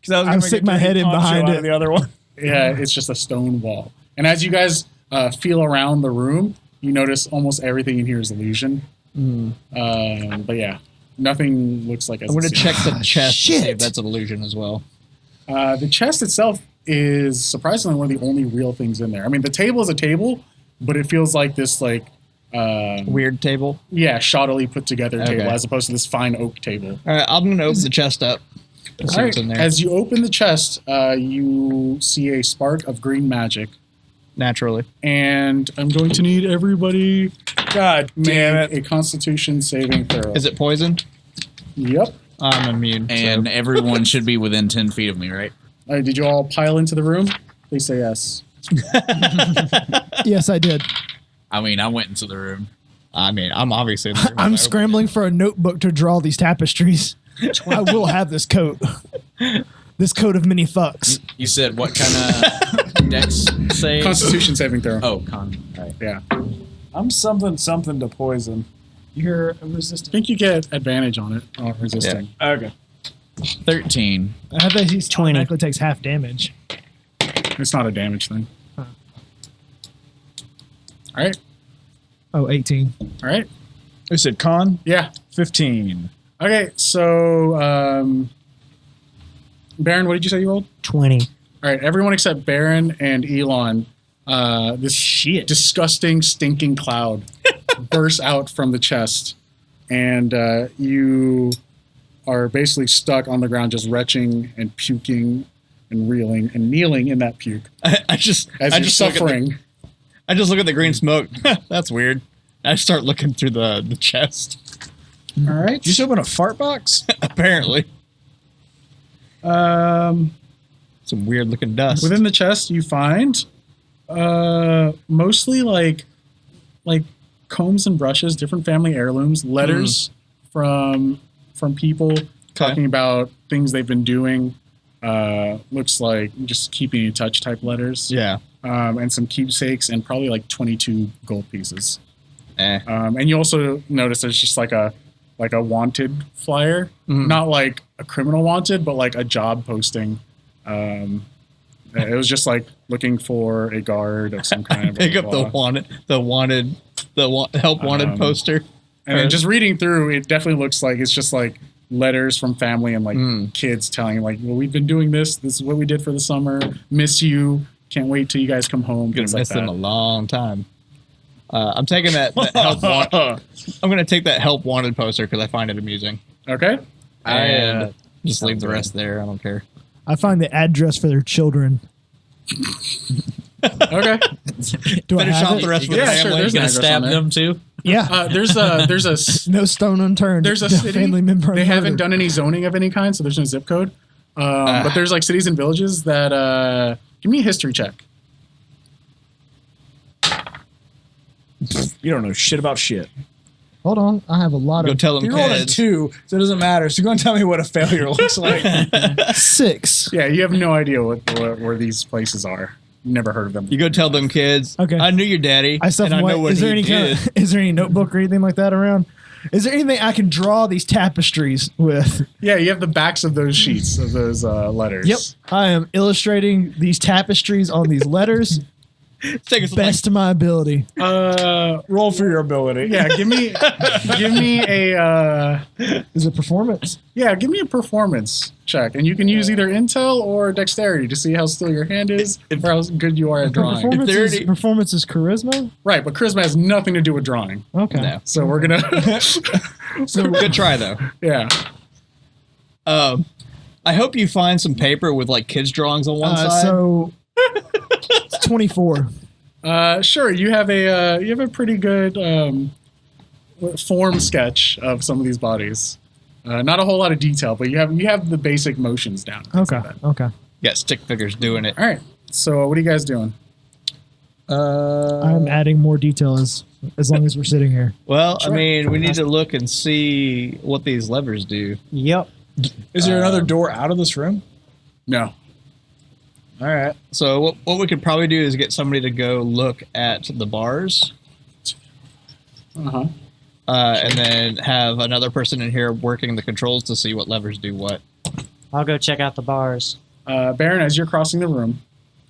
Because I'll stick my head in behind it. The other one. Yeah, it's just a stone wall. And as you guys feel around the room, you notice almost everything in here is illusion. But yeah, nothing looks like. I'm going to check the chest to see if Shit. that's an illusion as well. The chest itself is surprisingly one of the only real things in there. I mean, the table is a table, but it feels like this like Weird table. shoddily put together Okay. table as opposed to this fine oak table. All right, I'm going to open the chest up. Let's see All what's right. in there. As you open the chest, you see a spark of green magic, Naturally. and I'm going to need everybody God damn make it. a Constitution saving throw. Is it poison? Yep. I'm immune. And so. everyone should be within 10 feet of me, right? All right, did you all pile into the room? Please say yes. Yes, I did. I mean, I went into the room. I mean, I'm obviously in the room. I'm scrambling for a notebook to draw these tapestries. I will have this coat. This coat of many fucks. You said what kind of dex save? Constitution saving throw. Oh, con. Right. Yeah. I'm something to poison. You're I resistant. think you get advantage on it, resisting. Okay. 13. I bet he 20. automatically takes half damage. It's not a damage thing. All right. Oh, 18. All right. You said con? Yeah. 15. Okay, so Baron, what did you say you rolled? 20. All right, everyone except Baron and Elon. This disgusting, stinking cloud bursts out from the chest, and you are basically stuck on the ground, just retching and puking and reeling and kneeling in that puke I just as I you're just look at suffering. I just look at the green smoke. That's weird. I start looking through the chest. All right. Did you just open a fart box? Apparently, Um, some weird looking dust. within the chest, you find mostly like combs and brushes, different family heirlooms, letters from people talking about things they've been doing. Looks like just keeping in touch type letters. Yeah. And some keepsakes and probably like 22 gold pieces. Eh. And you also notice there's just like a wanted flyer, not like a criminal wanted, but like a job posting. It was just like looking for a guard of some kind. Pick blah, up blah, the blah. help wanted poster. And then just reading through, it definitely looks like it's just like letters from family and like kids telling like, well, we've been doing this. This is what we did for the summer. Miss you. Can't wait till you guys come home. Gonna miss them a long time. I'm taking that help. I'm gonna take that help wanted poster because I find it amusing. Okay. And just leave the rest there. I don't care. I find the address for their children. Okay. Do I Finish have off it? the rest of the Yeah, sure, family. there's You gonna address stab on there. them too? Yeah. There's a No stone unturned. there's a The city. family member. They haven't murdered. done any zoning of any kind, so there's no zip code. But there's like cities and villages that. Give me a history check. You don't know shit about shit. Hold on. I have a lot Go of tell them You rolled a kids. 2, so it doesn't matter. So go and tell me what a failure looks like. 6. Yeah, you have no idea where these places are. Never heard of them. You go tell them kids. Okay. I knew your daddy. I still and I know what is there he any did. is there any notebook or anything like that around? Is there anything I can draw these tapestries with? Yeah, you have the backs of those sheets of those letters. Yep. I am illustrating these tapestries on these letters Take us best to my ability. Roll for your ability. Yeah, give me a Is it performance? give me a performance check, and you can use either intel or dexterity to see how still your hand is or how good you are at drawing. Performance is charisma? Right, but charisma has nothing to do with drawing. Okay. No. So we're gonna So good try though. yeah. I hope you find some paper with like kids drawings on one side. So it's 24. Sure, you have a pretty good form sketch of some of these bodies. Not a whole lot of detail, but you have the basic motions down. Things Okay. like that. Okay. Yeah, stick figures doing it. All right. So what are you guys doing? I'm adding more detail as long as we're sitting here. Well, I mean, we need to look and see what these levers do. Yep. Is there another door out of this room? No. All right. So what we could probably do is get somebody to go look at the bars, Uh-huh. and then have another person in here working the controls to see what levers do what. I'll go check out the bars. Baron, as you're crossing the room,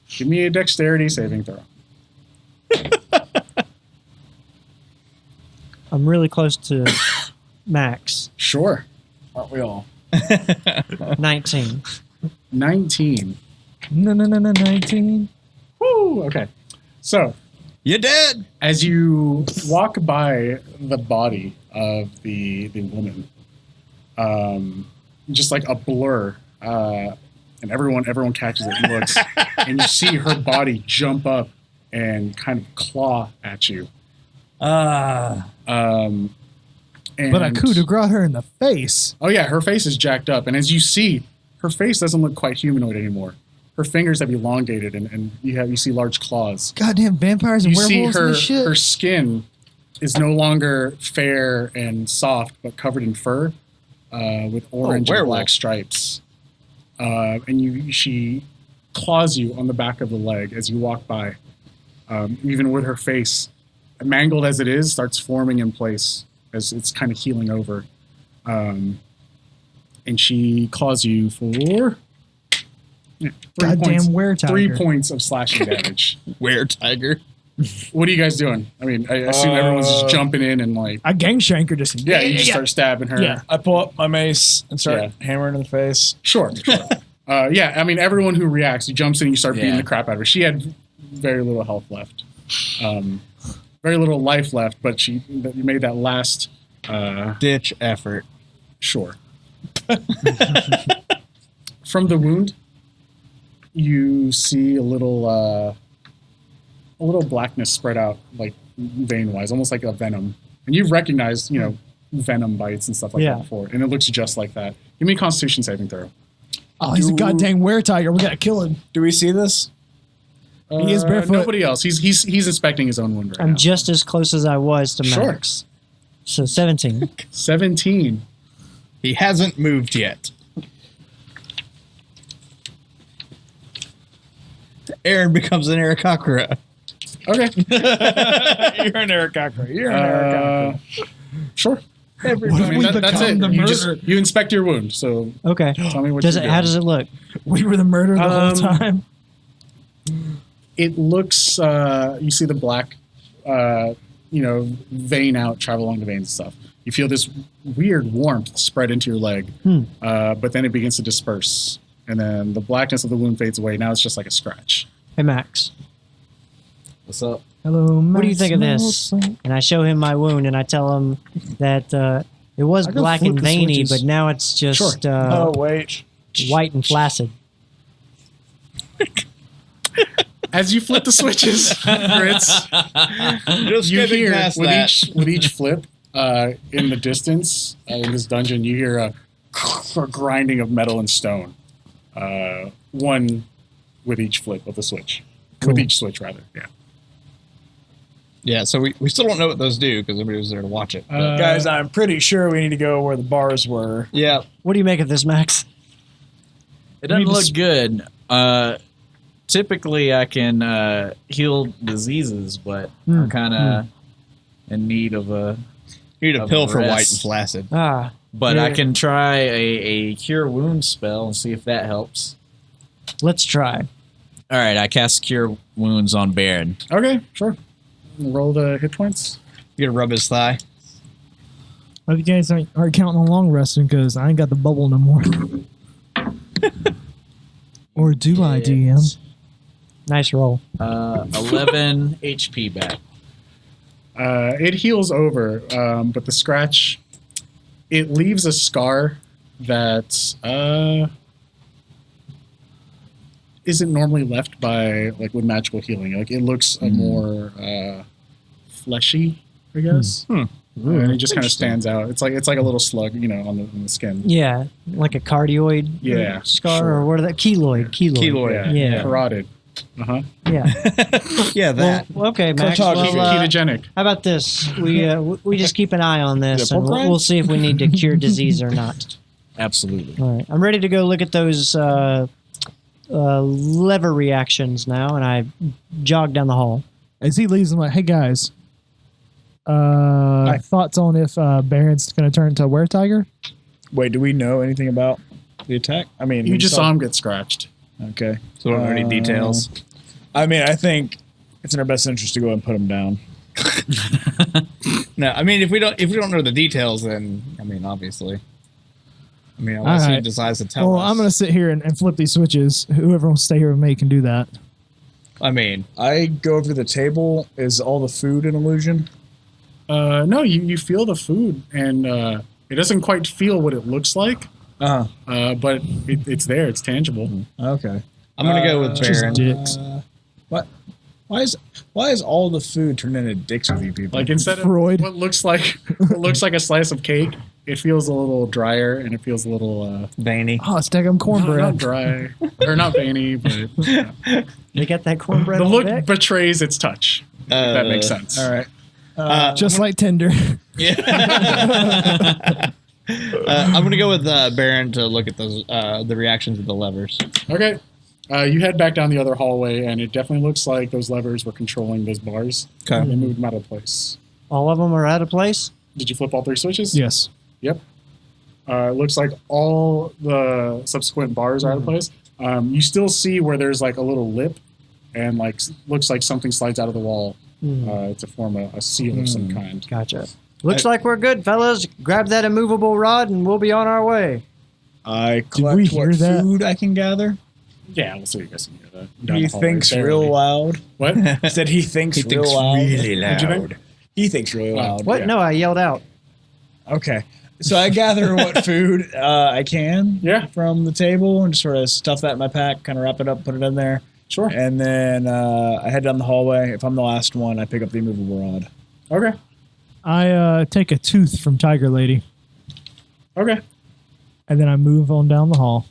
give me a dexterity saving throw. I'm really close to max. Sure. Aren't we all? 19. 19. No, 19. Woo! Okay. So, You dead? as you walk by the body of the woman, just like a blur, and everyone catches it and looks, and you see her body jump up and kind of claw at you. And, But I coup de grace her in the face. Oh yeah, her face is jacked up, and as you see, her face doesn't look quite humanoid anymore. Her fingers have elongated, and you see large claws. Goddamn vampires and You see werewolves and this shit. her skin is no longer fair and soft, but covered in fur, with orange and werewolf. black stripes. And she claws you on the back of the leg as you walk by. Even with her face, mangled as it is, starts forming in place as it's kind of healing over. And she claws you for 3 Goddamn points, weretiger. 3 points of slashing damage. Were tiger. What are you guys doing? I mean, I assume everyone's just jumping in and like, I gang shank her just. yeah, you just start stabbing her. Yeah. I pull up my mace and start Yeah. hammering in the face. Sure. Yeah, I mean, everyone who reacts, he jumps in and you start beating Yeah. the crap out of her. She had very little health left. Very little life left, but you made that last, Ditch effort. sure. From the wound, you see a little blackness spread out, like vein-wise, almost like a venom. And you've recognized, venom bites and stuff like Yeah. that before, and it looks just like that. Give me a Constitution saving throw. Oh, he's a goddamn weretiger. We gotta kill him. Do we see this? He is barefoot. Nobody else. He's inspecting his own wound right I'm now. just as close as I was to Sure. max. So 17. 17. He hasn't moved yet. Aaron becomes an Aarakocra. Okay. You're an Aarakocra. You're an Aarakocra. Sure. What if I mean, we that's it. become the murderer? You inspect your wound. So Okay. tell me what Does you it? How does it look? We were the murderer the whole time. It looks. You see the black, vein out, travel along the veins and stuff. You feel this weird warmth spread into your leg, but then it begins to disperse. And then the blackness of the wound fades away. Now it's just like a scratch. Hey, Max. What's up? Hello, Max. What do you think of this? And I show him my wound, and I tell him that it was I can black flip and the veiny, switches. but now it's just Oh wait. white and flaccid. As you flip the switches, Fritz, Just you skipping hear past with that. each flip in the distance in this dungeon, you hear a grinding of metal and stone. One with each flip of the switch. With each switch, rather. Yeah. Yeah, so we still don't know what those do because nobody was there to watch it. But, Guys, I'm pretty sure we need to go where the bars were. yeah, What do you make of this, Max? It doesn't look good. Typically, I can heal diseases, but I'm kind of in need of a. you need a Of pill for rest. white and flaccid. But I Yeah. can try a cure wounds spell and see if that helps. Let's try. All right, I cast cure wounds on BreAnne. Okay, sure. Roll the hit points. You gotta rub his thigh. Hope you guys aren't counting on long resting because I ain't got the bubble no more. Or do I, DM? Nice roll. 11 HP back. It heals over, but the scratch, it leaves a scar that isn't normally left by with magical healing. Like it looks more fleshy, I guess. And it just kind of stands out. It's like a little slug, on the skin. Yeah, like a cardioid Yeah, scar, sure. or what are that? Keloid. Keloid. Yeah. Carotid. Yeah. Yeah, that. Well, okay, Max. Cartography. Well, Ketogenic. how about this? We just keep an eye on this, and Nipple we'll see if we need to cure disease or not. Absolutely. All right, I'm ready to go look at those lever reactions now, and I jog down the hall. As he leaves, I'm like, hey guys, thoughts on if BreAnne's going to turn into a were-tiger? Wait, do we know anything about the attack? I mean, You we just saw him get scratched. Okay. So we don't know any details. I mean, I think it's in our best interest to go and put him down. No, I mean if we don't know the details, then I mean obviously. I mean unless he Alright. decides to tell Well, us. I'm going to sit here and flip these switches. Whoever wants to stay here with me can do that. I mean, I go over to the table. Is all the food an illusion? No, you feel the food, and it doesn't quite feel what it looks like, but it's there. It's tangible. Okay. I'm gonna go with Just BreAnne. dicks. What? Why is all the food turned into dicks with you people? Like instead of Freud. what looks like a slice of cake, it feels a little drier and it feels a little Veiny. Oh, it's Daggum not cornbread. dry or not veiny, but They got that cornbread the on look deck? betrays its touch. If that makes sense. all right. Just like Tinder. I'm gonna go with BreAnne to look at those the reactions of the levers. Okay. You head back down the other hallway, and it definitely looks like those levers were controlling those bars. Okay. They moved them out of place. All of them are out of place? Did you flip all three switches? Yes. Yep. It looks like all the subsequent bars are out of place. You still see where there's like a little lip, and like looks like something slides out of the wall to form a seal of some kind. Gotcha. Looks like we're good, fellas. Grab that immovable rod, and we'll be on our way. I we collect hear what that? food I can gather. Yeah, we'll see you guys can hear that. Down He the hallway, thinks barely. real loud. What? Said he thinks real loud. What'd you think? He thinks really loud. What? Yeah. No, I yelled out. Okay. So I gather what food I can Yeah. from the table and just sort of stuff that in my pack, kind of wrap it up, put it in there. Sure. And then I head down the hallway. If I'm the last one, I pick up the immovable rod. Okay. I take a tooth from Tiger Lady, Okay. and then I move on down the hall.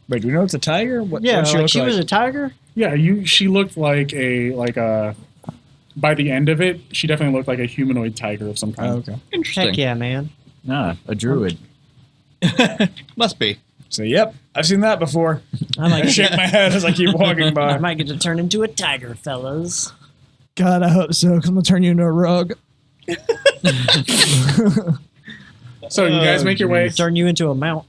Wait, do we know it's a tiger? What, Yeah, what's like she was a tiger? Yeah, she looked like a by the end of it, she definitely looked like a humanoid tiger of some kind. Oh, okay. Interesting. Heck yeah, man. Ah, a druid. Must be. So, yep, I've seen that before. I might I shake my head as I keep walking I by. might get to turn into a tiger, fellas. God, I hope so, because I'm going to turn you into a rug. So you guys make your way. Turn you into a mount.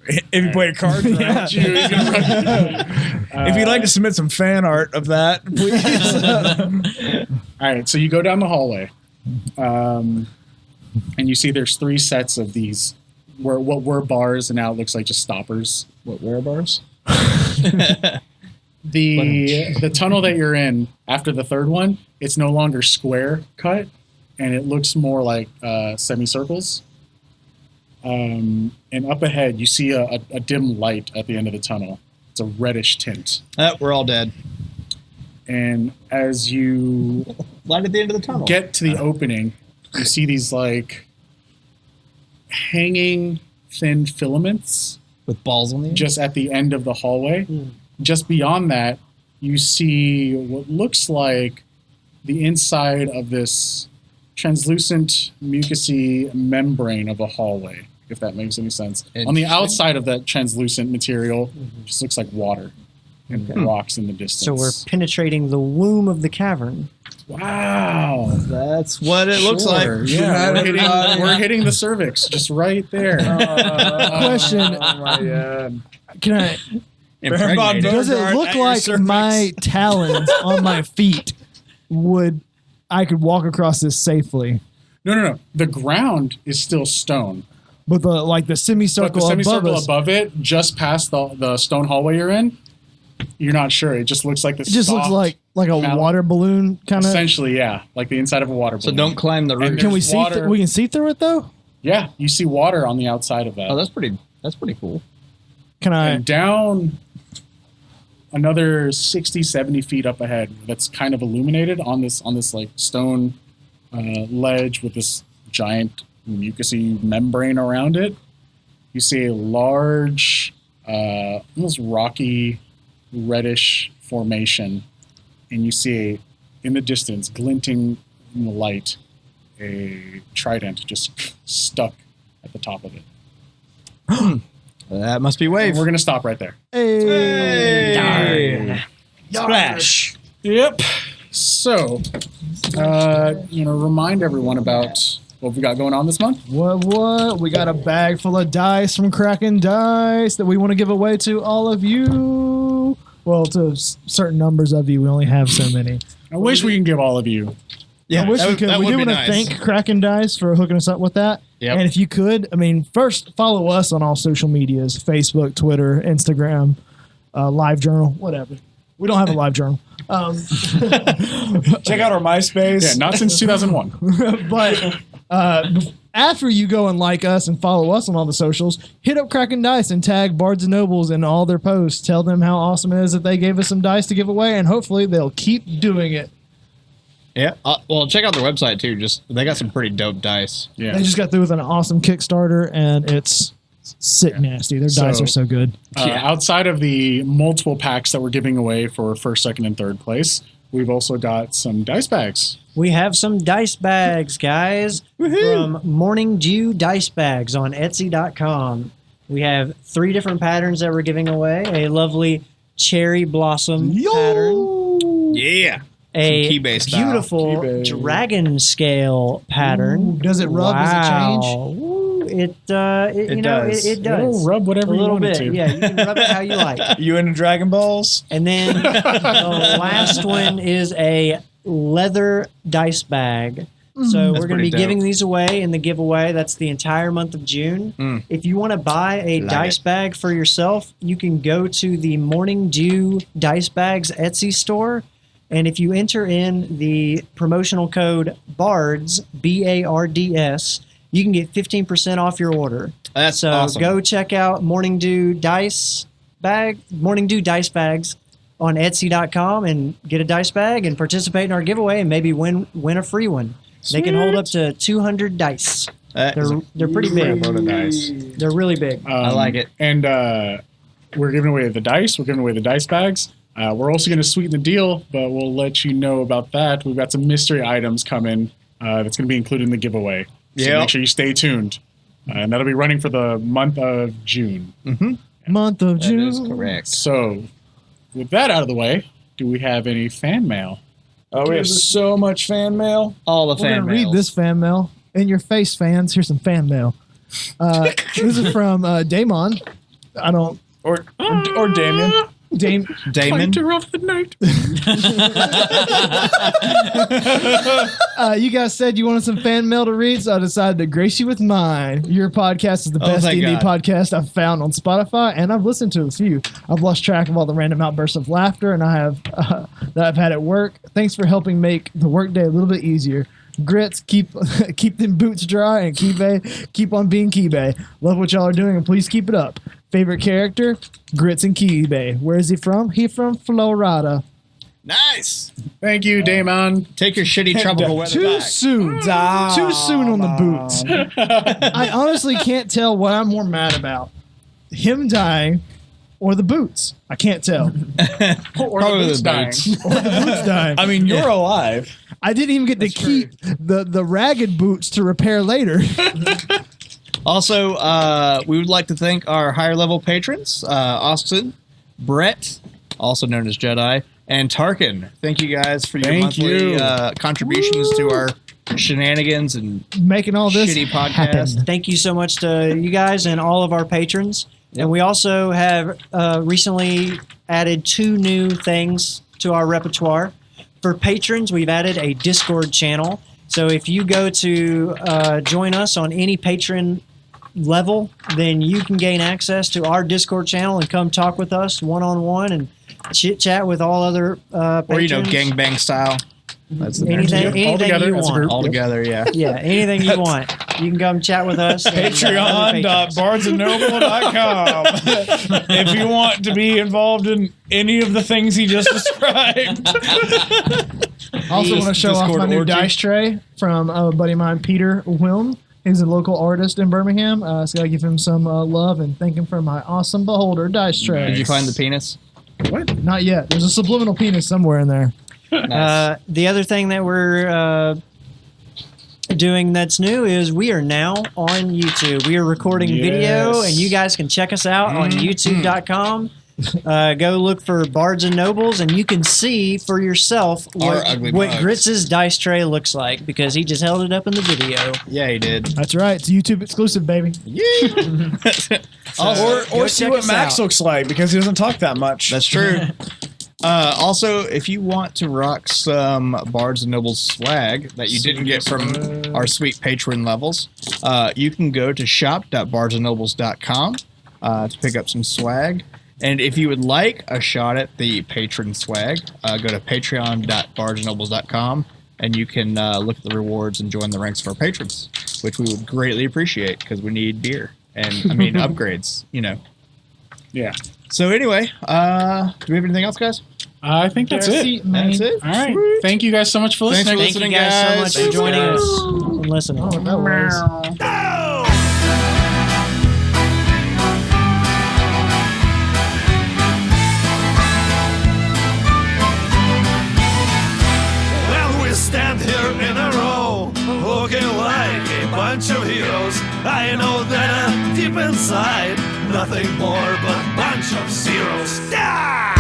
If you play cards, right? Yeah. If you'd like to submit some fan art of that, please. All right, so you go down the hallway. And you see there's 3 sets of these, what were bars, and now it looks like just stoppers. What, where bars? The tunnel that you're in after the 3rd one, it's no longer square cut, and it looks more like semicircles. And up ahead, you see a dim light at the end of the tunnel. It's a reddish tint. We're all dead. And as you Light at the end of the tunnel. get to the opening, you see these like hanging thin filaments With balls on the end? just at the end of the hallway. Just beyond that, you see what looks like the inside of this translucent, mucousy membrane of a hallway, if that makes any sense. On the outside of that translucent material, just looks like water and rocks in the distance. So we're penetrating the womb of the cavern. Wow. That's what it looks like. Yeah, we're hitting the cervix, just right there. Question: Oh my god. Can I? Impregnated. Does it look like my talons on my feet I could walk across this safely? No. The ground is still stone. But the semicircle, But the semicircle above us, above it, just past the stone hallway you're in, you're not sure. It just looks like this. it just looks like a water balloon kind of. Essentially, yeah, like the inside of a water So balloon. don't climb the roof. And Can we there's see? water. We can see through it though. Yeah, you see water on the outside of that. Oh, that's pretty cool. Can I? And down another 60, 70 feet up ahead, that's kind of illuminated on this like stone ledge with this giant mucousy membrane around it. You see a large, almost rocky, reddish formation, and you see in the distance, glinting in the light, a trident just stuck at the top of it. That must be Wave. And we're gonna stop right there. Hey. Splash. Yep. So, remind everyone about what we got going on this month. What? We got a bag full of dice from Kraken Dice that we want to give away to all of you. Well, to certain numbers of you. We only have so many. I wish we can give all of you. Yeah, I wish we could. We do want to thank Kraken Dice for hooking us up with that. Yep. And if you could, first follow us on all social medias: Facebook, Twitter, Instagram, Live Journal, whatever. We don't have a Live Journal. Check out our MySpace. Yeah, not since 2001. But after you go and like us and follow us on all the socials, hit up Kraken Dice and tag Bards Nobles in all their posts. Tell them how awesome it is that they gave us some dice to give away, and hopefully they'll keep doing it. Yeah. Well, check out their website too. They got some pretty dope dice. Yeah. They just got through with an awesome Kickstarter, and it's sick nasty. Their dice are so good. Outside of the multiple packs that we're giving away for first, second, and third place, we've also got some dice bags. We have some dice bags, guys, from Morning Dew Dice Bags on Etsy.com. We have 3 different patterns that we're giving away. A lovely cherry blossom pattern. Yeah. A key-based style. beautiful Key-based. dragon scale pattern. Ooh, does it rub? Does it change? Ooh, it does. It'll rub whatever a you little want it bit. to. Yeah, you can rub it how you like. You into Dragon Balls? And then the last one is a leather dice bag. So we're going to be giving these away in the giveaway. That's the entire month of June. If you want to buy a dice bag for yourself, you can go to the Morning Dew Dice Bags Etsy store. And if you enter in the promotional code BARDS, BARDS, you can get 15% off your order. That's so awesome. Go check out Morning Dew Dice Bags on Etsy.com and get a dice bag and participate in our giveaway and maybe win a free one. They can hold up to 200 dice. They're pretty big. Load of dice. They're really big. I like it. And we're giving away the dice. We're giving away the dice bags. We're also going to sweeten the deal, but we'll let you know about that. We've got some mystery items coming that's going to be included in the giveaway. So make sure you stay tuned. And that'll be running for the month of June. Month of June. That is correct. So with that out of the way, do we have any fan mail? Oh, we have so much fan mail. All the We're fan going to read mails. this fan mail. In your face, fans. Here's some fan mail. This is from Damon. Or Damien. Damon. Fighter of the night. You guys said you wanted some fan mail to read, so I decided to grace you with mine. Your podcast is the best thank D&D God. podcast I've found on Spotify, and I've listened to a few. I've lost track of all the random outbursts of laughter, and I have that I've had at work. Thanks for helping make the workday a little bit easier. Grits, keep them boots dry, and keep on being Key-Bay. Love what y'all are doing, and please keep it up. Favorite character? Grits and Key-Bay. Where is he from? He from Florida. Nice. Thank you, Damon. Take your shitty tropical weather Too back. soon. Too soon on the boots. I honestly can't tell what I'm more mad about. Him dying or the boots. I can't tell. Or Probably the boots the dying. boots. Or the boots dying. I mean, you're alive. I didn't even get to keep the ragged boots to repair later. Also, we would like to thank our higher level patrons, Austin, Brett, also known as Jedi, and Tarken. Thank you guys for your monthly contributions to our shenanigans and Making all this shitty podcast. happen. Thank you so much to you guys and all of our patrons. And we also have recently added 2 new things to our repertoire. For patrons, we've added a Discord channel. So if you go to join us on any patron level, then you can gain access to our Discord channel and come talk with us one-on-one and chit-chat with all other patrons. Or, gangbang style. That's the Anything you want. All together, yeah. Yeah, anything you want. You can come chat with us. Patreon.bardsandnoble.com if you want to be involved in any of the things he just described. I also want to show off Discord my new orgy. dice tray from a buddy of mine, Peter Wilm. He's a local artist in Birmingham. So I give him some love and thank him for my awesome Beholder dice tray. Did you find the penis? What? Not yet. There's a subliminal penis somewhere in there. Nice. The other thing that we're doing that's new is we are now on YouTube. We are recording video, and you guys can check us out on YouTube.com. Go look for Bards and Nobles, and you can see for yourself ugly what mugs. Grits' dice tray looks like because he just held it up in the video. Yeah, he did. That's right. It's YouTube exclusive, baby. Or see check what us Max out. looks like because he doesn't talk that much. That's true. Also, if you want to rock some Bards and Nobles swag that you didn't get from our sweet patron levels, you can go to shop.bardsandnobles.com to pick up some swag. And if you would like a shot at the patron swag, go to patreon.bardsandnobles.com and you can look at the rewards and join the ranks of our patrons, which we would greatly appreciate because we need beer and, upgrades, Yeah. So anyway, do we have anything else, guys? I think that's it. That's it. All right. Thank you guys so much for Thanks for listening. Thank you guys so much for Thanks, joining guys. us and listening. Oh, that was. Well, we stand here in a row, looking like a bunch of heroes. I know that deep inside, nothing more but a bunch of zeros. Ah!